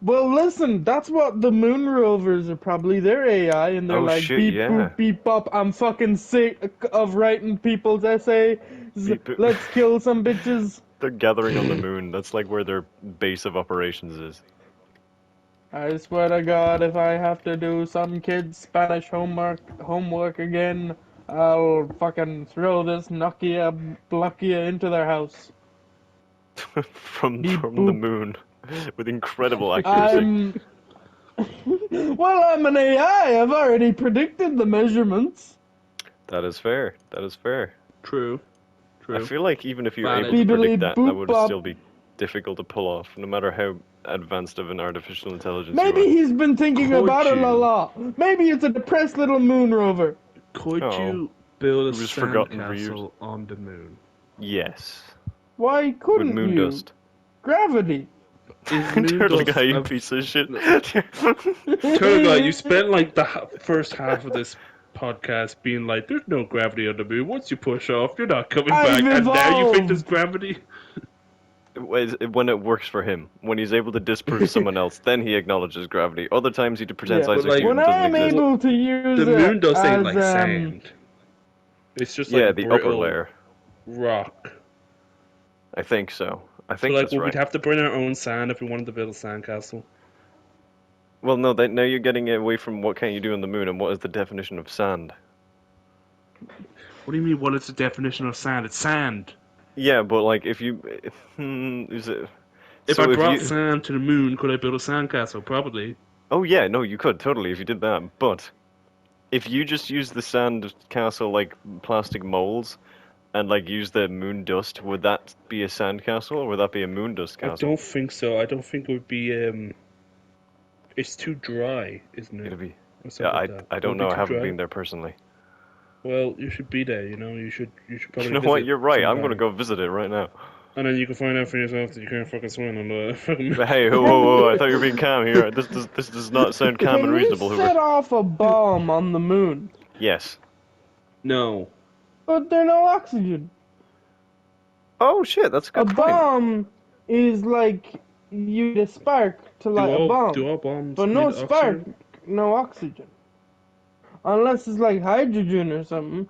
Well, listen, that's what the moon rovers are probably. They're AI, and they're
Oh,
like,
shit,
beep,
yeah.
boop, beep, bop, I'm fucking sick of writing people's essays.
Beep, boop.
Let's kill some bitches.
They're gathering on the moon. That's like where their base of operations is.
I swear to God, if I have to do some kid's Spanish homework again, I'll fucking throw this Nokia Blokia into their house.
from
Beep,
the
boop.
moon, with incredible accuracy.
Well, I'm an AI. I've already predicted the measurements.
That is fair. That is fair.
True.
I feel like even if you're
Valid.
able to predict that, that
Beep-a-lee,
would
boop-bop.
still be difficult to pull off, no matter how advanced of an artificial intelligence
Maybe
you
he's been thinking
Could
about it a
you?
lot. Maybe it's a depressed little moon rover.
Could
Oh.
you build a
Who's forgotten for years.
sandcastle on the moon.
Yes.
Why
With
couldn't
moon
you?
dust.
Gravity.
Is moon
Turtle
dust
Guy, you
a-
piece of shit.
Turtle Guy, you spent like the first half of this podcast being like, "There's no gravity on the moon. Once you push off, you're not coming
I've
back." And now you think
evolved.
there's gravity.
When it works for him, when he's able to disprove someone else, then he acknowledges gravity. Other times he pretends
Yeah,
Isaac
but, like,
Newton
When
doesn't
I'm
exist.
able to use
The moon
it
dust ain't
as,
like sand. It's just like
Yeah, the upper
brittle
layer.
rock.
I think so. I
So
think
like,
that's
well,
right.
we'd have to bring our own sand if we wanted to build a sandcastle.
Well, no, now you're getting away from what can you do on the moon and what is the definition of sand.
What do you mean? What is the definition of sand? It's sand.
Yeah, but like if you, is it?
If
so
I brought
you,
sand to the moon, could I build a sandcastle? Probably.
oh yeah, no, you could totally if you did that. But if you just use the sand castle like plastic molds, and like use the moon dust, would that be a sand castle or would that be a moon dust
I
castle?
don't think so. I don't think it would be. It's too dry, isn't it?
It'd be.
Or
Yeah,
something like that.
I don't
Would it
know.
be
I
too
haven't
dry?
been there personally.
Well, you should be there. You know, you should probably.
You know what?
visit
You're right. I'm gonna
sometime.
go visit it right now.
And then you can find out for yourself that you can't fucking swim on the fucking.
But hey, whoa! I thought you were being calm here. This does not sound calm
Can
and
you
reasonable,
set
Hoover.
off a bomb on the moon?
Yes.
No.
But there's no oxygen.
Oh shit, that's a
A
good point.
bomb is like you need a spark to light a bomb.
Do all bombs
But no
need
spark,
oxygen?
no oxygen. Unless it's like hydrogen or something.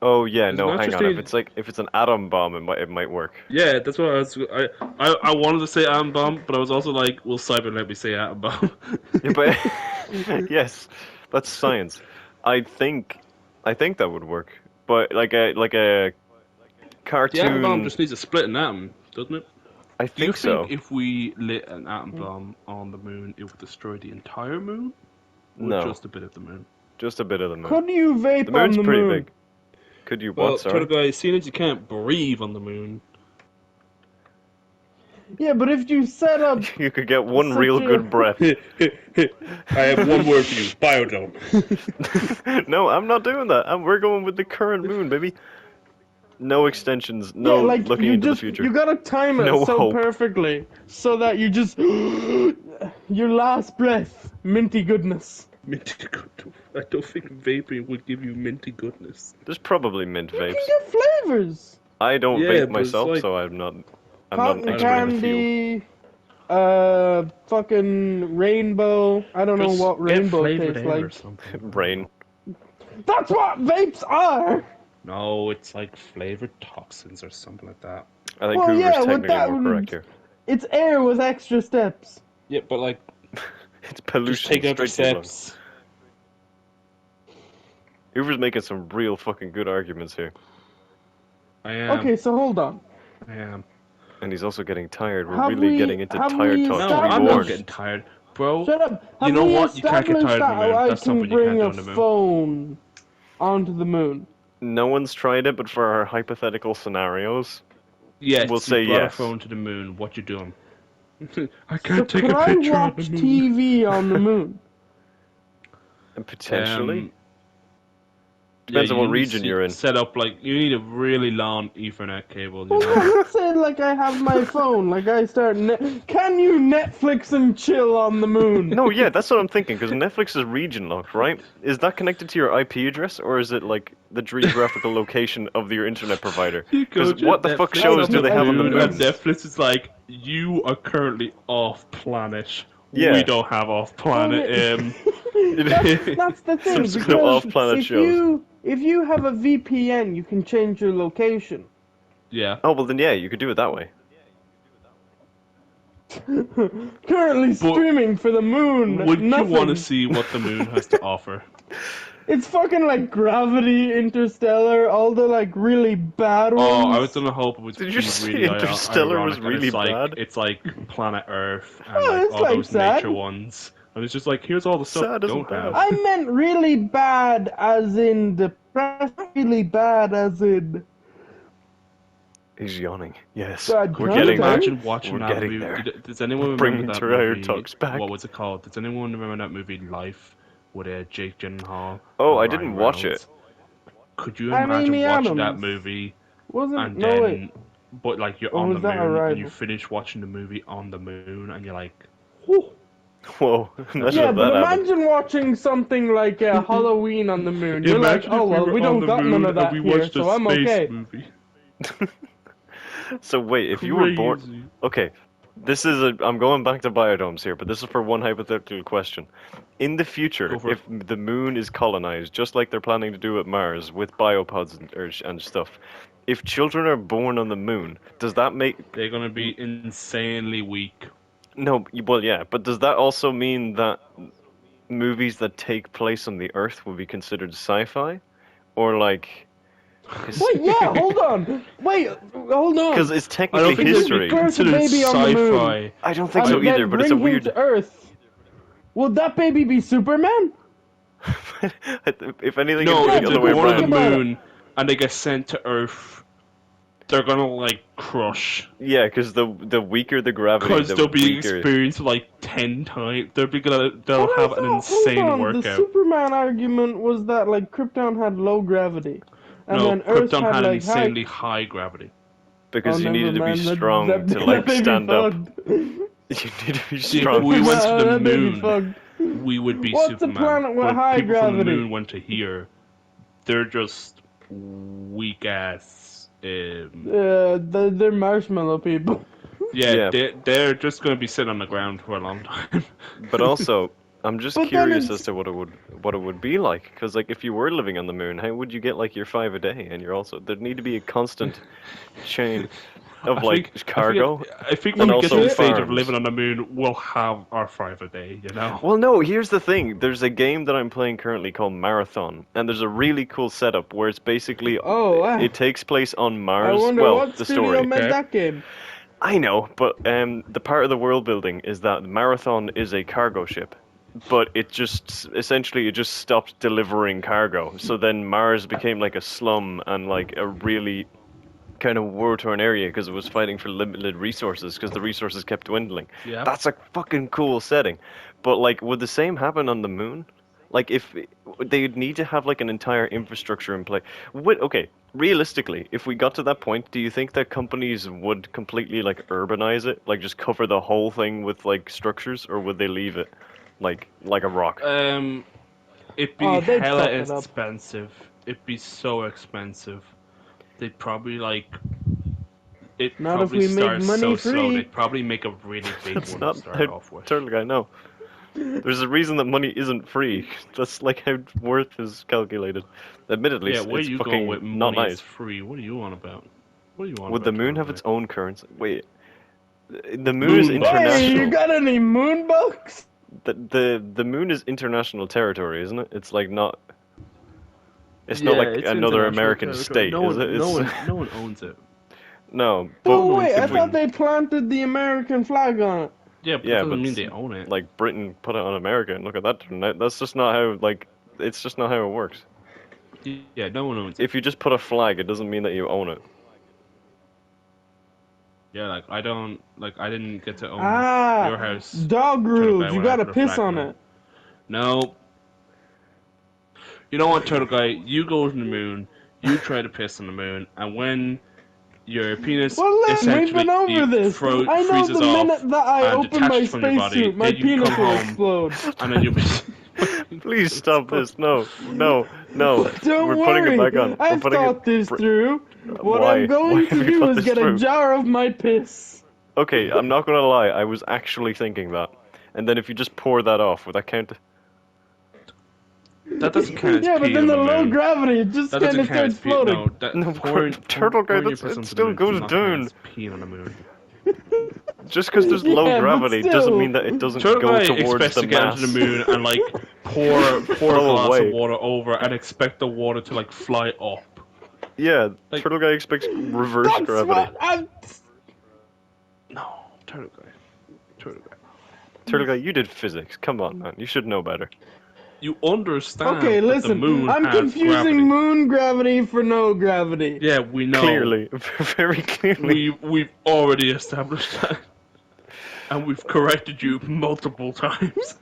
Oh yeah,
It's
no,
not
hang
just
on.
a-
If it's an atom bomb, it might work.
Yeah, that's what I was. I wanted to say atom bomb, but I was also like, will Cyber let me say atom bomb?
Yeah, but yes, that's science. I think that would work. But like a
The
cartoon.
atom bomb just needs a split an atom, doesn't it?
I
Do you
think so.
think if we lit an atom bomb on the moon, it would destroy the entire moon? Or
No.
just a bit of the moon?
Just a bit of the moon.
Could you vape
The moon's
on the
pretty
moon?
big. Could you
Well,
what?
Turtle
Sorry.
Guy, seeing as you can't breathe on the moon,
Yeah, but if you set up
You could get one
Such
real
a-
good breath.
I have one word for you: biodome.
No, I'm not doing that. We're going with the current moon, baby. No extensions. No
yeah, like
looking
you
into
just
the future.
you gotta time it
No
so
hope.
perfectly so that you just your last breath, minty goodness.
Minty good. I don't think vaping would give you minty goodness.
There's probably mint
You
vapes.
can get flavors.
I don't
Yeah,
vape
but it's
myself,
like-
so I'm not
Cotton
an expert in the field.
candy, fucking rainbow. I don't know
Just
what
get
rainbow
flavored
tastes
air or
like.
something.
Brain.
That's what vapes are.
No, it's like flavored toxins or something like that.
I think
Well,
Hoover's
yeah, with
technically
that
more
one-
correct here.
It's air with extra steps.
Yeah, but like,
It's
just
pollution
take out the
straight to the lungs.
steps.
Hoover's making some real fucking good arguments here.
I am.
Okay, so hold on.
I am.
And he's also getting tired. We're
Have
really
we-
getting into
have
tired
we
talk.
No,
to be
I'm not
established-
getting tired, bro.
Shut up.
You
Have
know
we
what? You can't get
established
tired of the
that
moon.
I
That's
can
something you
bring
can't do
a
on the moon.
phone onto the moon.
No one's tried it, but for our hypothetical scenarios,
Yes,
We'll say
you brought
yes.
a phone to the moon. What you doing? I
So
can't take
could
a
I
picture on
watch
the moon.
TV on the moon?
and potentially,
Um,
Depends on what
you need
region
to
you're in.
Set up like you need a really long Ethernet cable. You
Well,
know?
no, let's say like I have my phone, like I start. Can you Netflix and chill on the moon?
no, yeah, that's what I'm thinking. Because Netflix is region locked, right? Is that connected to your IP address, or is it like the geographical location of your internet provider?
You go
Because
to
what the fuck
Netflix
shows do they have on the
and
moon?
Netflix is like, you are currently off planet.
Yeah.
We don't have off planet.
That's the thing.
Some
Because
off-planet shows.
if you have a VPN, you can change your location.
Yeah.
Oh well, then yeah, you could do it that way.
Currently streaming for the moon.
Would you
nothing.
want to see what the moon has to offer?
It's fucking like Gravity, Interstellar, all the like really bad ones.
Oh, I was gonna hope it was.
Did you
be
say
really
Interstellar was
ironic, and
really
it's like,
bad?
It's like Planet Earth and
Oh,
like
it's
all
like
those
sad.
nature ones, and it's just like, here's all the stuff
Sad
you
isn't
don't have.
bad.
I meant really bad as in depressed, really bad as in
He's yawning. Yes,
God,
we're
can
Can you
getting there.
imagine watching
We're
that
getting
movie?
there.
Does anyone
Bringing
remember that
Terraria
movie?
Talks back.
What was it called? Does anyone remember that movie Life? with Jake Gyllenhaal.
Oh,
and
I
Ryan
didn't watch
Reynolds.
it.
Could you
I'm
imagine
Amy
watching that
Adams.
movie
Wasn't
and
no
then,
wait.
but like you're
Or
on
was
the
that
moon and
Arrival?
you finish watching the movie on the moon and you're like, whew.
Whoa, imagine
Yeah,
if
but
that happened.
imagine watching something like Halloween on the moon. You're like,
Imagine
oh
if we
well,
were
we
on
don't
the
got none
moon
of
and
that
we
here,
watched
so
a
I'm
space
okay.
movie.
So wait, if you were born...
Crazy.
Okay, this is a... I'm going back to biodomes here, but this is for one hypothetical question. In the future,
Go for
if the moon is colonized, just like they're planning to do at Mars, with biopods and stuff, if children are born on the moon, does that make...
They're gonna be insanely weak.
No, well, yeah, but does that also mean that movies that take place on the Earth will be considered sci-fi? Or like...
Wait, yeah, hold on. Wait, hold on.
Because it's
I
technically
don't think they'd
history.
be
Birth a
considered
baby on the moon.
sci-fi.
I don't think
and
so
then
either, but it's a
bring him
weird...
to Earth. Would that baby be Superman?
If anything,
No,
it'd
if
be the
they're
other way
born on the
around.
about it.
moon and they get sent to Earth, they're gonna like crush.
Yeah, because the weaker the gravity,
Because
the
they'll be
weaker...
experienced like 10 times. They'll
But I
have an
thought,
insane
hold on,
workout.
the Superman argument was that like Krypton had low gravity, and
No,
then Earth
Krypton had
like
insanely high gravity.
Because
Oh,
you
never
needed to be
mind,
strong
that
to like
baby
stand up.
fucked.
You need to be
See, if
strong.
we went to the
That baby
moon,
fucked.
we would be
What's the
Superman.
planet with
but
high
people from the
gravity?
moon went to here. They're just weak ass.
They're marshmallow people.
Yeah,
Yeah.
they're just gonna be sitting on the ground for a long time.
But also, I'm just
But then
curious
it's-
as to what it would be like. Because like, if you were living on the moon, how would you get like your 5 a day? And you're also there'd need to be a constant chain of like cargo.
I think
and
when we get to
also
the stage of
farms.
living on the moon, we'll have our 5 a day. You know.
Well, no, here's the thing. There's a game that I'm playing currently called Marathon, and there's a really cool setup where it's basically
Oh, wow.
it takes place on
I
Mars.
wonder
Well,
what
the
studio
story.
made
Okay.
that game.
I know, but the part of the world building is that Marathon is a cargo ship, but it just essentially it just stopped delivering cargo. So then Mars became like a slum and like a really kind of war-torn area because it was fighting for limited resources because the resources kept dwindling.
Yeah.
That's a fucking cool setting. But like, would the same happen on the moon? Like, if they'd need to have like an entire infrastructure in place. Okay, realistically, if we got to that point, do you think that companies would completely like urbanize it, like just cover the whole thing with like structures, or would they leave it like a rock?
It'd be
Oh, they'd
hella
fuck it up.
expensive. It'd be so expensive. They'd probably like. It
Not if
probably
we make
starts
money
so slow.
free.
They'd probably make a really big
That's
one
not
to start
how
off with.
Turtle Guy. No, there's a reason that money isn't free. That's like how worth is calculated. Admittedly,
Yeah, where
it's
you
fucking
going with
not
money
nice.
is free? What are you on about? What are you on
Would
about?
the moon
Turtle
have its
Guy?
own currency? Wait, the moon is
Moon
international.
Hey, you got any moon bucks?
The moon is international territory, isn't it? It's like not. It's not
Yeah,
like
it's
another
international
American
territory.
state,
No
is
one,
it?
no
It's,
one, no one owns it.
no,
Oh
but
wait, I
if we-
thought they planted the American flag on it.
Yeah, but
Yeah,
that doesn't
but
mean
s-
they own it.
like Britain put it on America, and look at that turn out. That's just not how like. It's just not how it works.
Yeah, no one owns it.
If you just put a flag, it doesn't mean that you own it.
Yeah, like I didn't get to own
Ah,
your house.
dog
Guy
rules.
when
You
I
gotta
put a
piss
flag
on
on
it.
No. You know what, Turtle Guy? You go to the moon. You try to piss on the moon, and when your penis
Well, Lynn,
essentially
we've been over this. I know
freezes
the
off
minute that I
and
open my
detached from your body,
spacesuit, my
then you
penis
come
will
home.
explode.
and then you.
Please stop this. No.
Don't
We're
worry.
putting it back on. We're
I've
putting
thought
it...
this through. What
Why?
I'm going
Why
to
have you
do
thought
is
this
get a
through?
jar of my piss.
Okay, I'm not gonna lie. I was actually thinking that. And then if you just pour that off, would that count?
That doesn't count as
Yeah, but
peeing
then
on
the
the
low
moon.
gravity it just
That
kind
doesn't
of
count
starts
as peeing.
floating.
No, that,
No,
pouring,
Turtle Guy,
pouring your
that's-
piss
it
onto
still
the moon
goes
does not count
down.
as peeing on the moon.
Just because there's low
Yeah, but
gravity doesn't
still.
mean that it doesn't
Turtle
go
Guy
towards
expects
the
to get
mass.
onto the moon and like pour a
Flow
glass
away.
of water over and expect the water to like fly up.
Yeah,
Like-
Turtle Guy expects reverse
That's
gravity.
what I'm...
No, Turtle Guy. Turtle Guy.
Turtle Guy, you did physics. Come on, man. You should know better.
You understand
Okay,
that the
listen.
moon
I'm
has
confusing
gravity.
moon gravity for no gravity.
Yeah, we know.
Clearly. Very clearly.
We've already established that. And we've corrected you multiple times.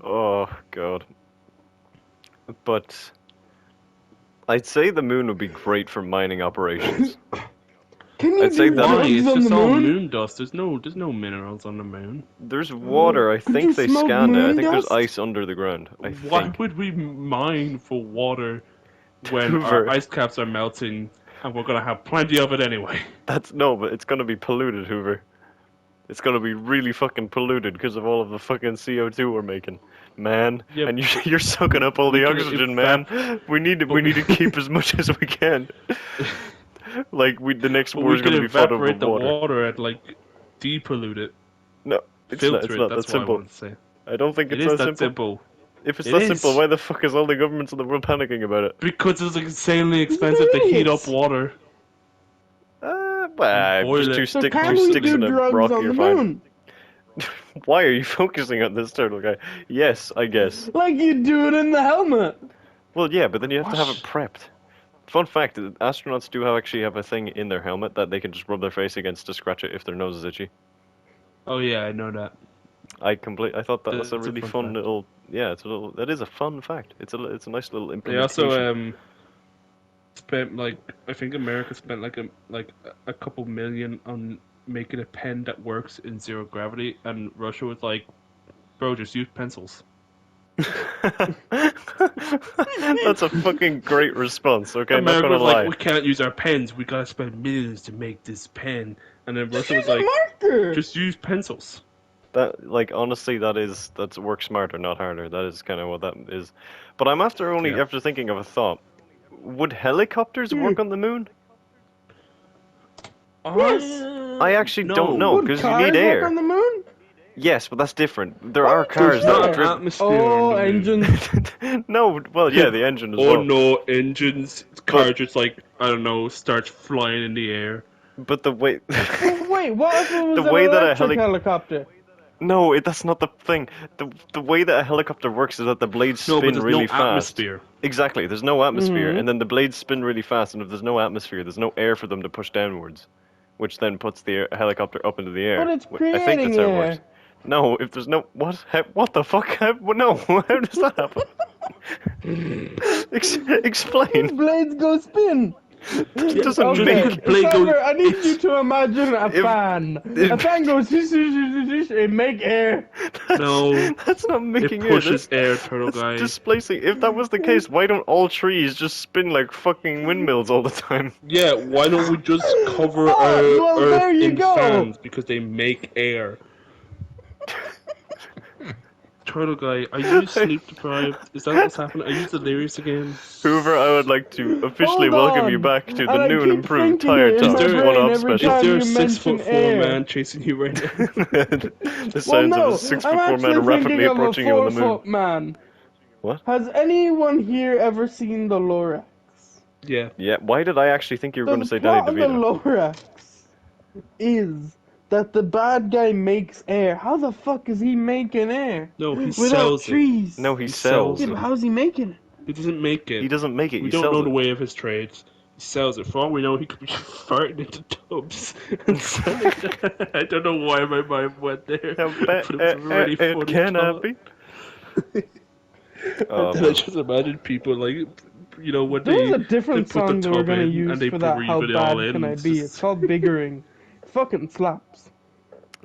Oh god. But I'd say the moon would be great for mining operations.
Can you
I'd say
do
that-
Why?
drugs
It's
on
just
the
all
moon?
moon dust. There's no minerals on the moon.
There's water. I
Could you
think they
smoke
scanned it. I
moon
think there's
dust?
ice under the ground. I
Why
think.
would we mine for water when
Hoover.
our ice caps are melting and we're gonna have plenty of it anyway?
That's no, but it's gonna be polluted, Hoover. It's gonna be really fucking polluted because of all of the fucking CO2 we're making, man.
Yeah,
and you're sucking up all
we
the
can
oxygen, man. We need to keep as much as we can. Like the next
But
war
we
is
can
gonna be fought over
evaporate the
water.
water and like depollute it,
No, it's
filter
not. It's
it.
not
That's
that
what I
simple.
want to say.
I don't think
It
it's
is
that
that simple.
If it's
It
that
is.
simple, why the fuck is all the governments in the world panicking about it?
Because it's insanely expensive to heat up
idiots.
water.
Well,
Boil
just
it.
So
two
can we
sticks
do
in a
drugs
rock,
on
you're
the
fine.
moon?
Why are you focusing on this turtle guy? Yes, I guess.
Like you do it in the helmet.
Well, yeah, but then you have to have it
What?
prepped. Fun fact: astronauts do actually have a thing in their helmet that they can just rub their face against to scratch it if their nose is itchy.
Oh yeah, I know that.
I thought that was a
It's a
really
fun
fun
fact.
little. Yeah, it's a little. That is a fun fact. It's a nice little
They
implementation.
also spent like I think America spent a couple million on making a pen that works in zero gravity, and Russia was like, "Bro, just use pencils."
That's a fucking great response. Okay,
America
not gonna
was
lie.
like, "We can't use our pens. We gotta spend millions to make this pen," and then Russia was
Use a
like,
marker.
"Just use pencils."
That honestly, that's work smarter, not harder. That is kind of what that is. But I'm
Yeah.
after thinking of a thought. Would helicopters work on the moon? I actually don't know.
Would
'cause you
cars
need air.
work on the moon?
Yes, but that's different. There are cars
There's
that
not
are
an
driven.
atmosphere
Oh,
on the moon.
engines.
No, well, yeah, the engine as
Oh
well.
no, engines, car just like, I don't know, starts flying in the air.
But the way,
Wait, what if it was
The
an
way that a
electric helicopter?
no, that's not the thing. The way that a helicopter works is that the blades
No, but
spin
there's
really
no
fast.
atmosphere.
Exactly, there's no atmosphere,
Mhm.
and then the blades spin really fast, and if there's no atmosphere, there's no air for them to push downwards, which then puts the helicopter up into the air.
But it's
I think that's
creating
how it
air.
works. No, if there's no what the fuck? No, how does that happen? Explain.
These blades go spin.
It doesn't
Okay,
make.
blade goes-
Sandra, I need you to imagine a
If-
fan.
if-
A fan goes and make air.
No,
That's not
it
making air.
pushes
That's,
air, turtle
that's
guy.
displacing. If that was the case, why don't all trees just spin like fucking windmills all the time?
Yeah, why don't we just cover
Oh,
our
well, there
Earth
you
in
go.
fans because they make air? Turtle guy, are you sleep deprived? Is that what's happening? Are you delirious again?
Hoover, I would like to officially
Hold
welcome you
on.
back to
And
the
I
new and
keep
improved
thinking
Tire
it in
Talks
my brain
one-off
every
special.
Is there a
you
6'4"
mention air.
man chasing you right now?
The
Well,
sounds
no,
of a 6'4"
I'm
man
actually
rapidly
thinking of a
approaching you on the moon.
4-foot man.
What?
Has anyone here ever seen the Lorax?
Yeah.
Yeah, why did I actually think you were going to
The
say Danny
plot of the
DeVito?
Lorax is that the bad guy makes air. How the fuck is he making air?
No, he
Without
sells it.
trees.
No, he
He
sells
sells
Yeah,
it.
but how's he making it?
He doesn't make it.
He doesn't make it,
We
he
don't
sells
know
it.
the way of his trades. He sells it. For all we know, he could be farting into tubs and selling it. I don't know why my mind went there, but it was a really
It
funny
cannot
thought.
be. Oh,
And I just imagine people like, you know, when
There was a
they
different
put the
song they were
tub
gonna
in
use
and they
for that.
breathe
How
it all
bad
in.
can I
It's
be?
just-
It's called Biggering. Fucking slaps.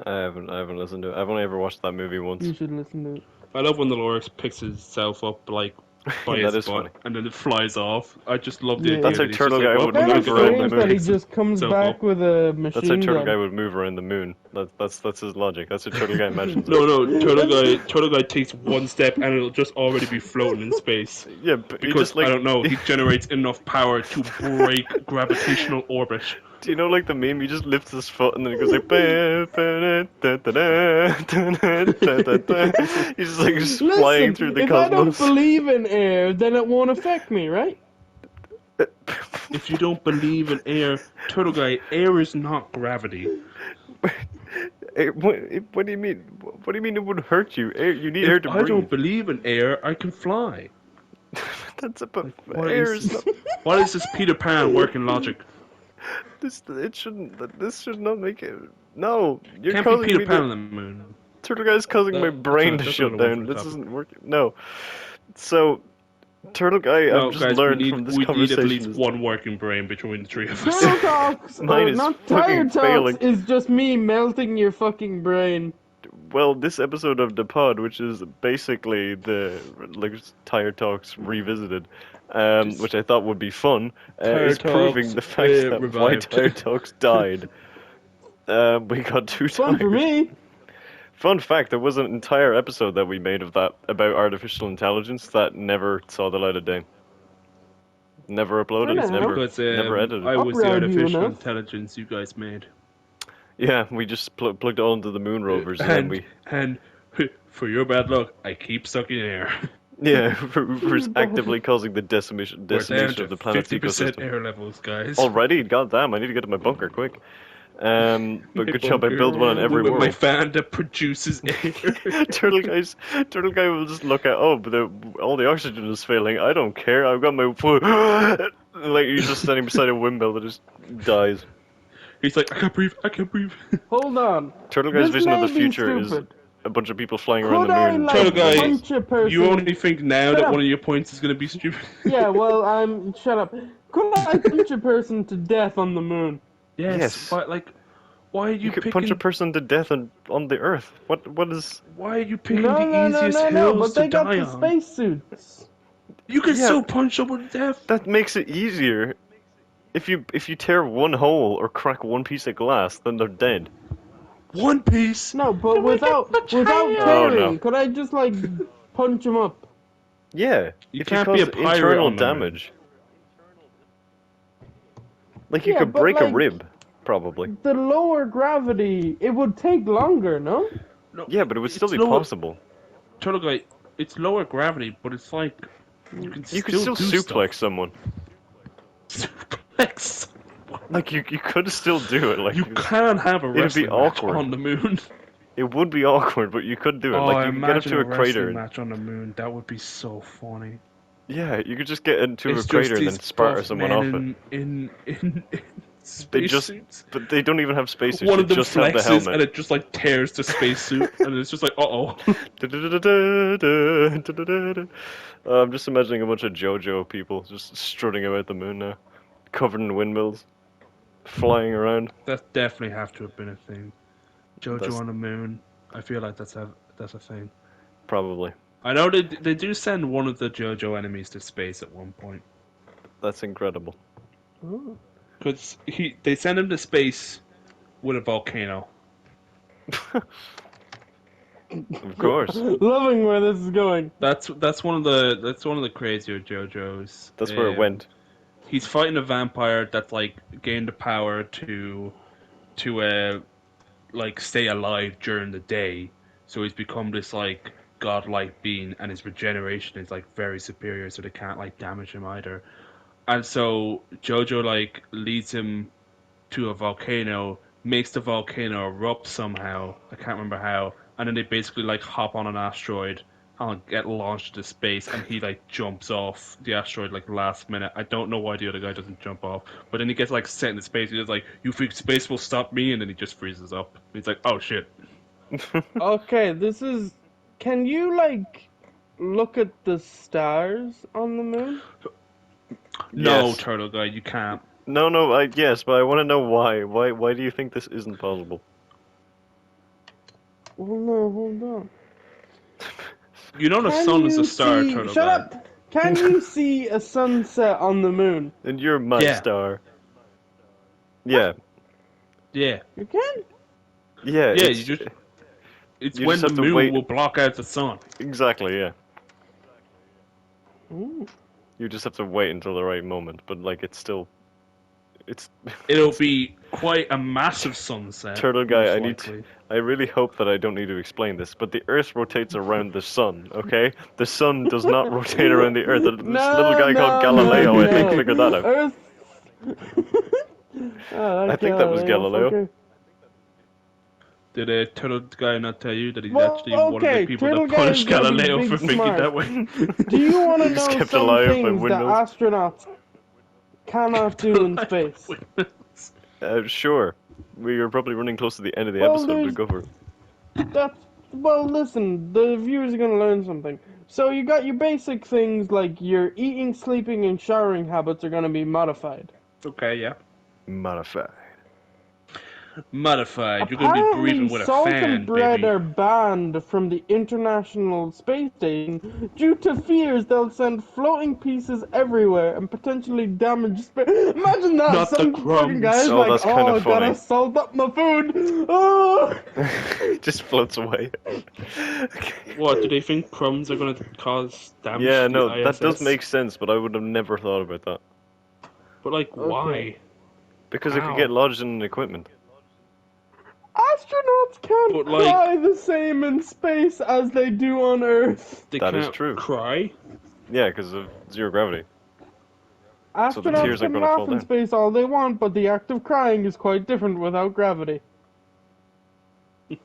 I haven't listened to it. I've only ever watched that movie once.
You should listen to it.
I love when the Lorax picks itself up like by
That
his
is
butt
funny.
and then it flies off. I just love the
Yeah.
idea.
That's
how
that he's
Turtle
just
Guy
like,
would
"Well,
Kind
move
of
I'm gonna
around
go
the
strange
moon.
that he
picks
just comes
himself
back
up."
with a machine
That's how Turtle
gun.
Guy would move around the moon. That's his logic. That's how Turtle Guy imagines it.
No, Turtle Guy takes one step and it'll just already be floating in space.
Yeah, but he
Because,
just like.
I don't know, he generates enough power to break gravitational orbit.
Do you know like the meme? He just lifts his foot and then it goes like. "Ba, ba, da, da, da, da, da, da, da, da." He's just like flying
Listen,
through the
if I don't
cosmos.
believe in air, then it won't affect me, right?
If you don't believe in air, Turtle Guy, air is not gravity.
What do you mean? What do you mean it would hurt you? Air, you need air
If
to
I
breathe.
don't believe in air, I can fly.
That's about
What
air
is-
is not.
What is this Peter Pan working logic?
This should not make it. No, you're
Can't be
causing
Peter
me
Pan
to.
on the moon.
Turtle Guy's causing my brain to
that's
shut
another
down.
one for the
This
topic.
isn't working. No. So, Turtle Guy,
No,
I've just
guys,
learned from this
we need at
conversation
least
is
one working brain between the three of us.
Turtle Talks,
Mine
or
is
not
fucking
Tire Talks,
failing.
is just me melting your fucking brain.
well, this episode of the pod, which is basically the like Tire Talks revisited, which I thought would be fun,
Tire
is proving
Talks,
the fact that why
revived.
Tire Talks died. We got two
Fun for
tires.
me.
Fun fact: there was an entire episode that we made of that about artificial intelligence that never saw the light of day. Never uploaded.
I know.
Never,
Because
never edited.
I was the
I'll ride you
artificial
enough.
intelligence you guys made.
Yeah, we just plugged it all into the moon rovers, and then we.
And for your bad luck, I keep sucking air.
Yeah, we're actively causing the decimation
We're down
of
to
the planet's
50%
ecosystem.
air levels, guys.
Already? God damn, I need to get to my bunker quick. But good job, I
Bunker
built one on every
with my
world.
fan that produces air.
Turtle Guy will just look at, oh, but all the oxygen is failing. I don't care. I've got my foot. Like he's just standing beside a windmill that just dies.
He's like, I can't breathe.
Hold on.
Turtle Guy's
This
vision of
may
the
be
future is
stupid.
a bunch of people flying around
Could
the
I
moon.
like
Turtle Guy,
punch a person?
You only think now
Shut
that
up.
one of your points is going to be stupid.
Yeah, well, shut up. Could I punch a person to death on the moon?
Yes.
But like, why are you,
You could
picking?
punch a person to death on the Earth. What is?
Why are you picking
No,
the
no, no,
easiest
no, no.
hills
But they
to
got
die
the
on?
spacesuits.
You can
Yeah.
still punch someone to death.
That makes it easier. If you tear one hole or crack one piece of glass, then they're dead.
One piece.
No, but
Can we
without
get the
without
chair?
Oh,
tearing,
no.
could I just like punch him up?
Yeah,
You
if
can't
you
be
cause
a pirate
internal
on the moon.
damage. Like you
Yeah,
could
but,
break a
like-
rib, probably.
The lower gravity, it would take longer, no?
No,
Yeah, but it would still
it's
be
lower-
possible.
Turtle Guy, it's lower gravity, but it's like you can
You could still
do
suplex someone.
stuff. Suplex.
Like you could still do it. Like
You can have a
be
wrestling match
awkward.
on the moon.
it would be awkward, but you could do it.
Oh,
Like you could get up
imagine
to a
wrestling
crater.
match on the moon. That would be so funny.
Yeah, you could just get into
It's
a crater
just
and then
these
sparta
buff
someone
men
off it.
in
They
space
just,
suits.
but they don't even have spacesuits.
One
They
of them
just have the
flexes
helmet.
and it just like tears the spacesuit, and it's just like, uh-oh.
I'm just imagining a bunch of JoJo people just strutting about the moon now, covered in windmills, flying around.
That definitely have to have been a thing. JoJo
That's-
on the moon. I feel like that's a thing.
Probably.
I know they do send one of the JoJo enemies to space at one point.
That's incredible.
Because they send him to space with a volcano.
Of course.
Loving where this is going.
That's one of the crazier JoJos.
That's where it went.
He's fighting a vampire that's like gained the power to like stay alive during the day. So he's become this like godlike being, and his regeneration is like very superior, so they can't like damage him either. And so JoJo like leads him to a volcano, makes the volcano erupt somehow. I can't remember how. And then they basically like hop on an asteroid and get launched into space, and he like jumps off the asteroid like last minute. I don't know why the other guy doesn't jump off, but then he gets like sent into space. He's like, "You think space will stop me?" And then he just freezes up. He's like, "Oh shit."
Okay, this is. Can you like look at the stars on the moon?
No,
Yes.
Turtle Guy, you can't.
No, yes, but I want to know why. Why do you think this isn't possible?
Well, no, hold on.
You know the
Can
sun is
you
a star,
see-
Turtle
Shut
Guy.
up! Can you see a sunset on the moon?
And you're my
Yeah.
star. Yeah,
Yeah,
You can?
yeah.
yeah.
it's-
It's
you
when
just
the
have to
moon
wait.
will block out the sun.
Exactly, yeah.
Ooh.
You just have to wait until the right moment, but like it's still, it's
It'll be quite a massive sunset.
Turtle Guy.
most
I need to.
likely.
I really hope that I don't need to explain this, but the Earth rotates around the Sun. Okay, the Sun does not rotate around the Earth. This little guy called Galileo, I think, figured that out.
Earth. Oh,
I think that was Galileo.
fucker.
Did Turtle Guy not tell you that he's
Well,
actually one of
okay,
the people
Turtle
that
Guy
punished
is gonna be
Galileo
big
for thinking
smart.
that way?
Do you want to
He's
know
kept
some
alive by
things that
windmills.
astronauts cannot do in space?
Sure. We are probably running close to the end of the
Well,
episode to
there's-
go for.
That's Well, listen, the viewers are gonna learn something. So you got your basic things like your eating, sleeping, and showering habits are gonna be modified.
Okay, yeah.
Modified.
Modified. You're gonna be
Apparently,
breathing with a
salt
fan,
and bread
baby.
are banned from the International Space Station due to fears they'll send floating pieces everywhere and potentially damage space. Imagine that!
Not the
Some fucking
crumbs.
guy's
Oh,
like,
that's
oh,
kinda
I gotta
funny.
salt up my food! Oh!
It just floats away.
What, do they think crumbs are gonna cause damage
Yeah,
to
no,
the
that does
ISS?
make sense, but I would have never thought about that.
But, like, why?
Because it could
How?
get lodged in equipment.
Astronauts can't
But, like-
cry the same in space as they do on Earth.
They
That is
can't
true.
cry?
Yeah, because of zero gravity. the
Astronauts
tears are
can
gonna
laugh
fall
in
down.
space all they want, but the act of crying is quite different without gravity. You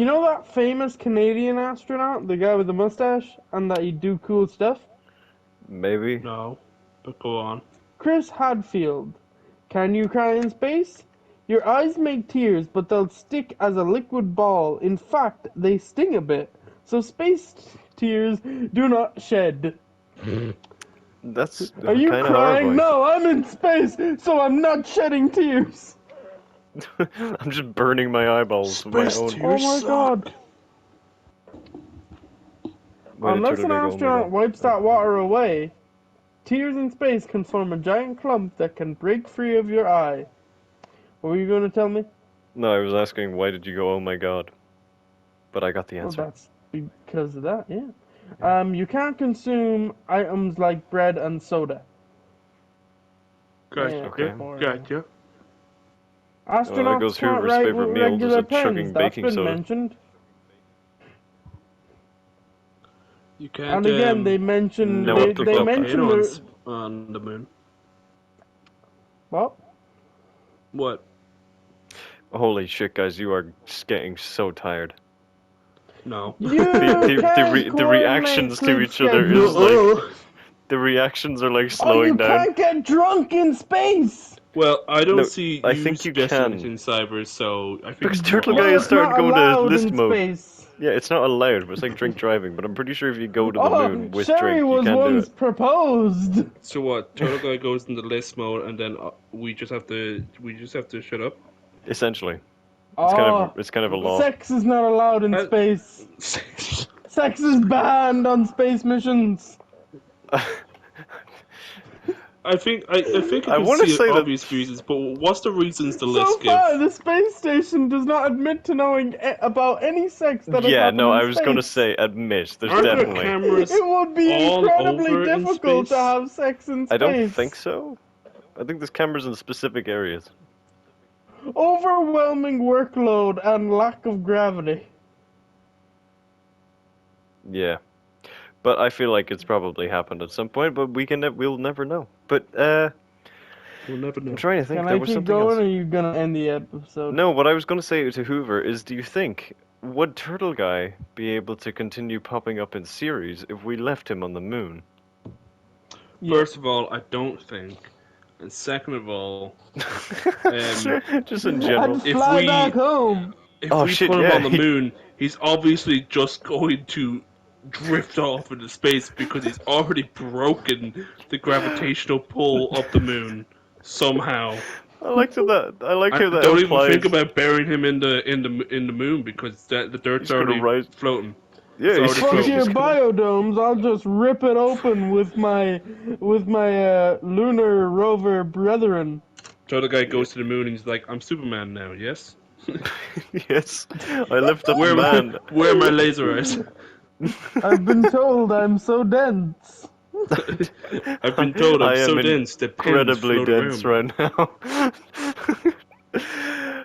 know that famous Canadian astronaut, the guy with the mustache, and that he'd do cool stuff?
Maybe.
No. But go on.
Chris Hadfield. Can you cry in space? Your eyes make tears, but they'll stick as a liquid ball. In fact, they sting a bit. So space tears do not shed.
That's
Are you
kind of
crying?
horrifying.
No, I'm in space, so I'm not shedding tears.
I'm just burning my eyeballs with my
Space
own.
tears.
Oh my
suck.
god.
Way to
Unless
turtle
an
guy go, oh my
astronaut
God.
wipes that water away, tears in space can form a giant clump that can break free of your eye. What were you going to tell me?
No, I was asking why did you go, oh my god? But I got the
Well,
answer.
that's because of that, yeah. You can't consume items like bread and soda.
Gotcha.
Yeah,
Okay.
boring.
Gotcha.
Astronauts
goes
can't
Hoover's
write
favorite
with
meal,
regular
just a chugging
pens. That's
baking
been
soda.
mentioned.
You can't,
And again, they mentioned
No one
they,
picked
they
up
mentioned
potatoes
the,
on the moon.
what?
What?
Holy shit, guys, you are getting so tired.
No.
You
The
can't
reactions to
coordinate
each other
sleep
is
schedules.
like the reactions are like
Oh,
slowing
you
down.
can't get drunk in space.
Well, I don't
No,
see
I
you
think you
suggesting
can.
anything, Cybers, so I think
Because
you
Turtle
are.
Guy
No,
has
it's
started
not
going to
allowed
list
in
mode.
space.
Yeah, it's not allowed, but it's like drink driving. But I'm pretty sure if you go to the
Oh,
moon with
Sherry
drink, you
was
can do
once
it.
proposed.
So what? Turtle Guy goes into list mode, and then we just have to shut up.
Essentially,
Oh,
it's kind of a law.
sex is not allowed in space. Sex is banned on space missions.
I think I
I
can
wanna
see
say that-
obvious reasons, but what's the reasons the
So
list
far,
give?
the space station does not admit to knowing about any sex that has
Yeah,
happened
no,
in
I was gonna
space.
say admit. There's
Aren't there
definitely.
cameras
It would be
all
incredibly
over in
difficult to
space?
have sex in space.
I don't think so. I think there's cameras in specific areas.
Overwhelming workload and lack of gravity.
Yeah, but I feel like it's probably happened at some point. But we'll never know. But
We'll never know.
I'm trying to think.
Can
There
I
was
keep
something
going,
else.
or are you gonna end the episode?
No, what I was gonna say to Hoover is, do you think would Turtle Guy be able to continue popping up in series if we left him on the moon?
Yeah.
First of all, I don't think, and second of all,
Just in general.
I'd
if
fly
we-
back home.
if
Oh,
we
shit,
put him
yeah,
on the
he-
moon, he's obviously just going to drift off into space because he's already broken the gravitational pull of the moon somehow.
I like that. I like
I
how that
don't
implies.
even think about burying him in the moon because the dirt's
He's gonna
already
rise-
floating.
Yeah,
Sorry
he's
to
Fuck
float.
your
he's gonna-
biodomes! I'll just rip it open with my lunar rover brethren.
Turtle Guy goes to the moon and he's like, "I'm Superman now, yes?
Yes, I lift up
Where
man.
where are my laser eyes?
I've been told I'm so dense.
I've been told I'm
I
so
am
dense that pins
incredibly
float
dense
around."
right now.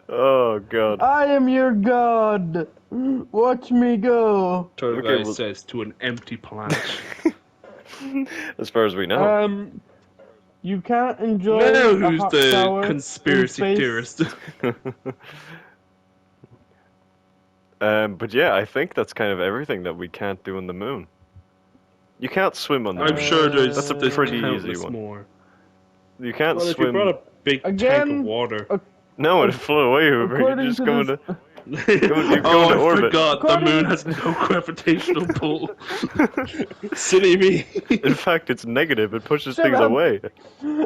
Oh god.
I am your god. Watch me go.
Turtle
Okay,
Guy
well-
says to an empty planet.
As far as we know.
You can't enjoy
Now
a
who's
hot
the
shower in
conspiracy
space.
theorist?
But yeah, I think that's kind of everything that we can't do on the moon. You can't swim on the
I'm
moon.
sure there's
That's a
there's
pretty easy
countless
one.
more.
You can't
Well, if you
swim.
brought a big tank
Again,
of water,
No, it flew away, Hoover. You're
According
just
to
going
this,
to. going
Oh,
to
I
orbit.
forgot. The moon has no gravitational pull. Silly me.
In fact, it's negative. It pushes
Shut
things
up.
away.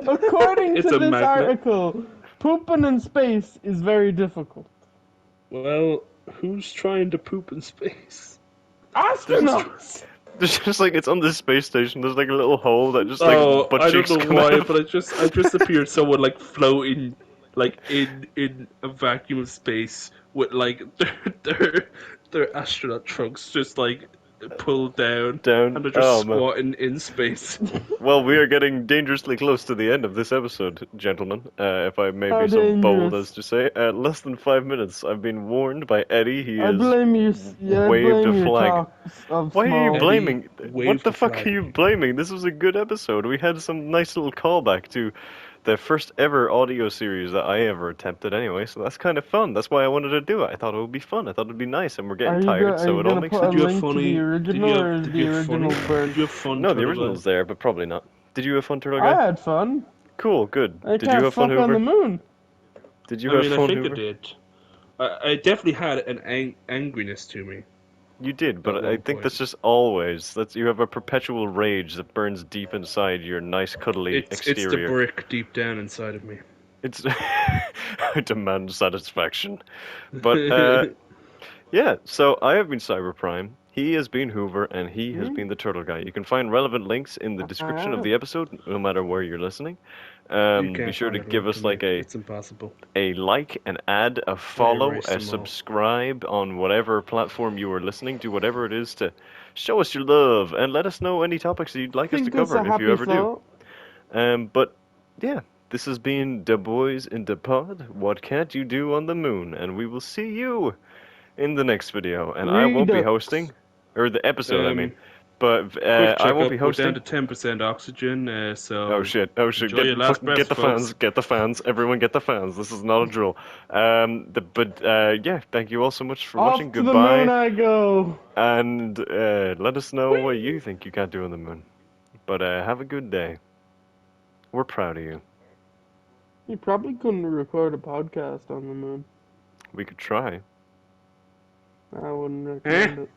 According
It's
to
a
this
magnet.
article, pooping in space is very difficult.
Well, who's trying to poop in space?
Astronauts!
There's just like it's on the space station. There's like a little hole that just like
Oh,
butt
I don't
cheeks
know
come
why,
out of.
but I just appeared someone like floating, like in a vacuum of space with like their astronaut trunks just like pulled down,
Down.
and they're just
Oh, man.
squatting in space.
Well, we are getting dangerously close to the end of this episode, gentlemen. If I may
How
be so bold
dangerous.
as to say, less than 5 minutes. I've been warned by Eddie. He
I
is.
blame you. I
waved
blame
a
your
flag.
talks of
Why are you
small.
blaming?
Eddie
What
waved
the
the
fuck
flag
are
at
you
you.
blaming? This was a good episode. We had some nice little callback to the first ever audio series that I ever attempted anyway, so that's kind of fun. That's why I wanted to do it. I thought it would be fun. I thought it would be nice, and we're getting tired, so it all
Gonna
makes
put
sense.
a
Did you have
link to
funny?
the original, or is
Did
the
you have
original
funny?
burnt?
Did you have fun?
No, the
Turtle
original's
Guy?
there, but probably not. Did you have fun, Turtle
I
Guy?
had fun.
Cool, good.
I
Did you
can't
have fun,
fuck on the
Hoover?
moon.
Did you
I
have
mean, I
fun,
think
Hoover?
it did. I definitely had an angriness to me.
You did, but
At
I
one
think
point.
that's just always. That's you have a perpetual rage that burns deep inside your nice, cuddly
It's the
exterior.
brick deep down inside of me.
It's I demand satisfaction. But yeah, so I have been Cyberprime. He has been Hoover, and he has been the Turtle Guy. You can find relevant links in the description of the episode, no matter where you're listening.
You
Be
can't
sure to
find a
give
link
us
to me.
like a
It's impossible.
like, an add, a follow,
erased
a
them all.
subscribe on whatever platform you are listening to, whatever it is, to show us your love and let us know any topics that you'd like us to
Think this
cover
a
if you
happy
ever do.
thought?
But yeah, this has been the Boys in the Pod. What can't you do on the moon? And we will see you in the next video. And I won't be
Redux.
hosting, or the episode, I mean. But
Quick
I
checkup.
won't be
We're down
hosting.
to 10% oxygen. So
Oh shit!
enjoy your last breaths,
Get the
folks.
fans! Get the fans! Everyone, get the fans! This is not a drill. Yeah, thank you all so much for
Off
watching.
to the moon
Goodbye,
I go.
and let us know what you think you can't do on the moon. But have a good day. We're proud of you.
You probably couldn't record a podcast on the moon.
We could try.
I wouldn't recommend it.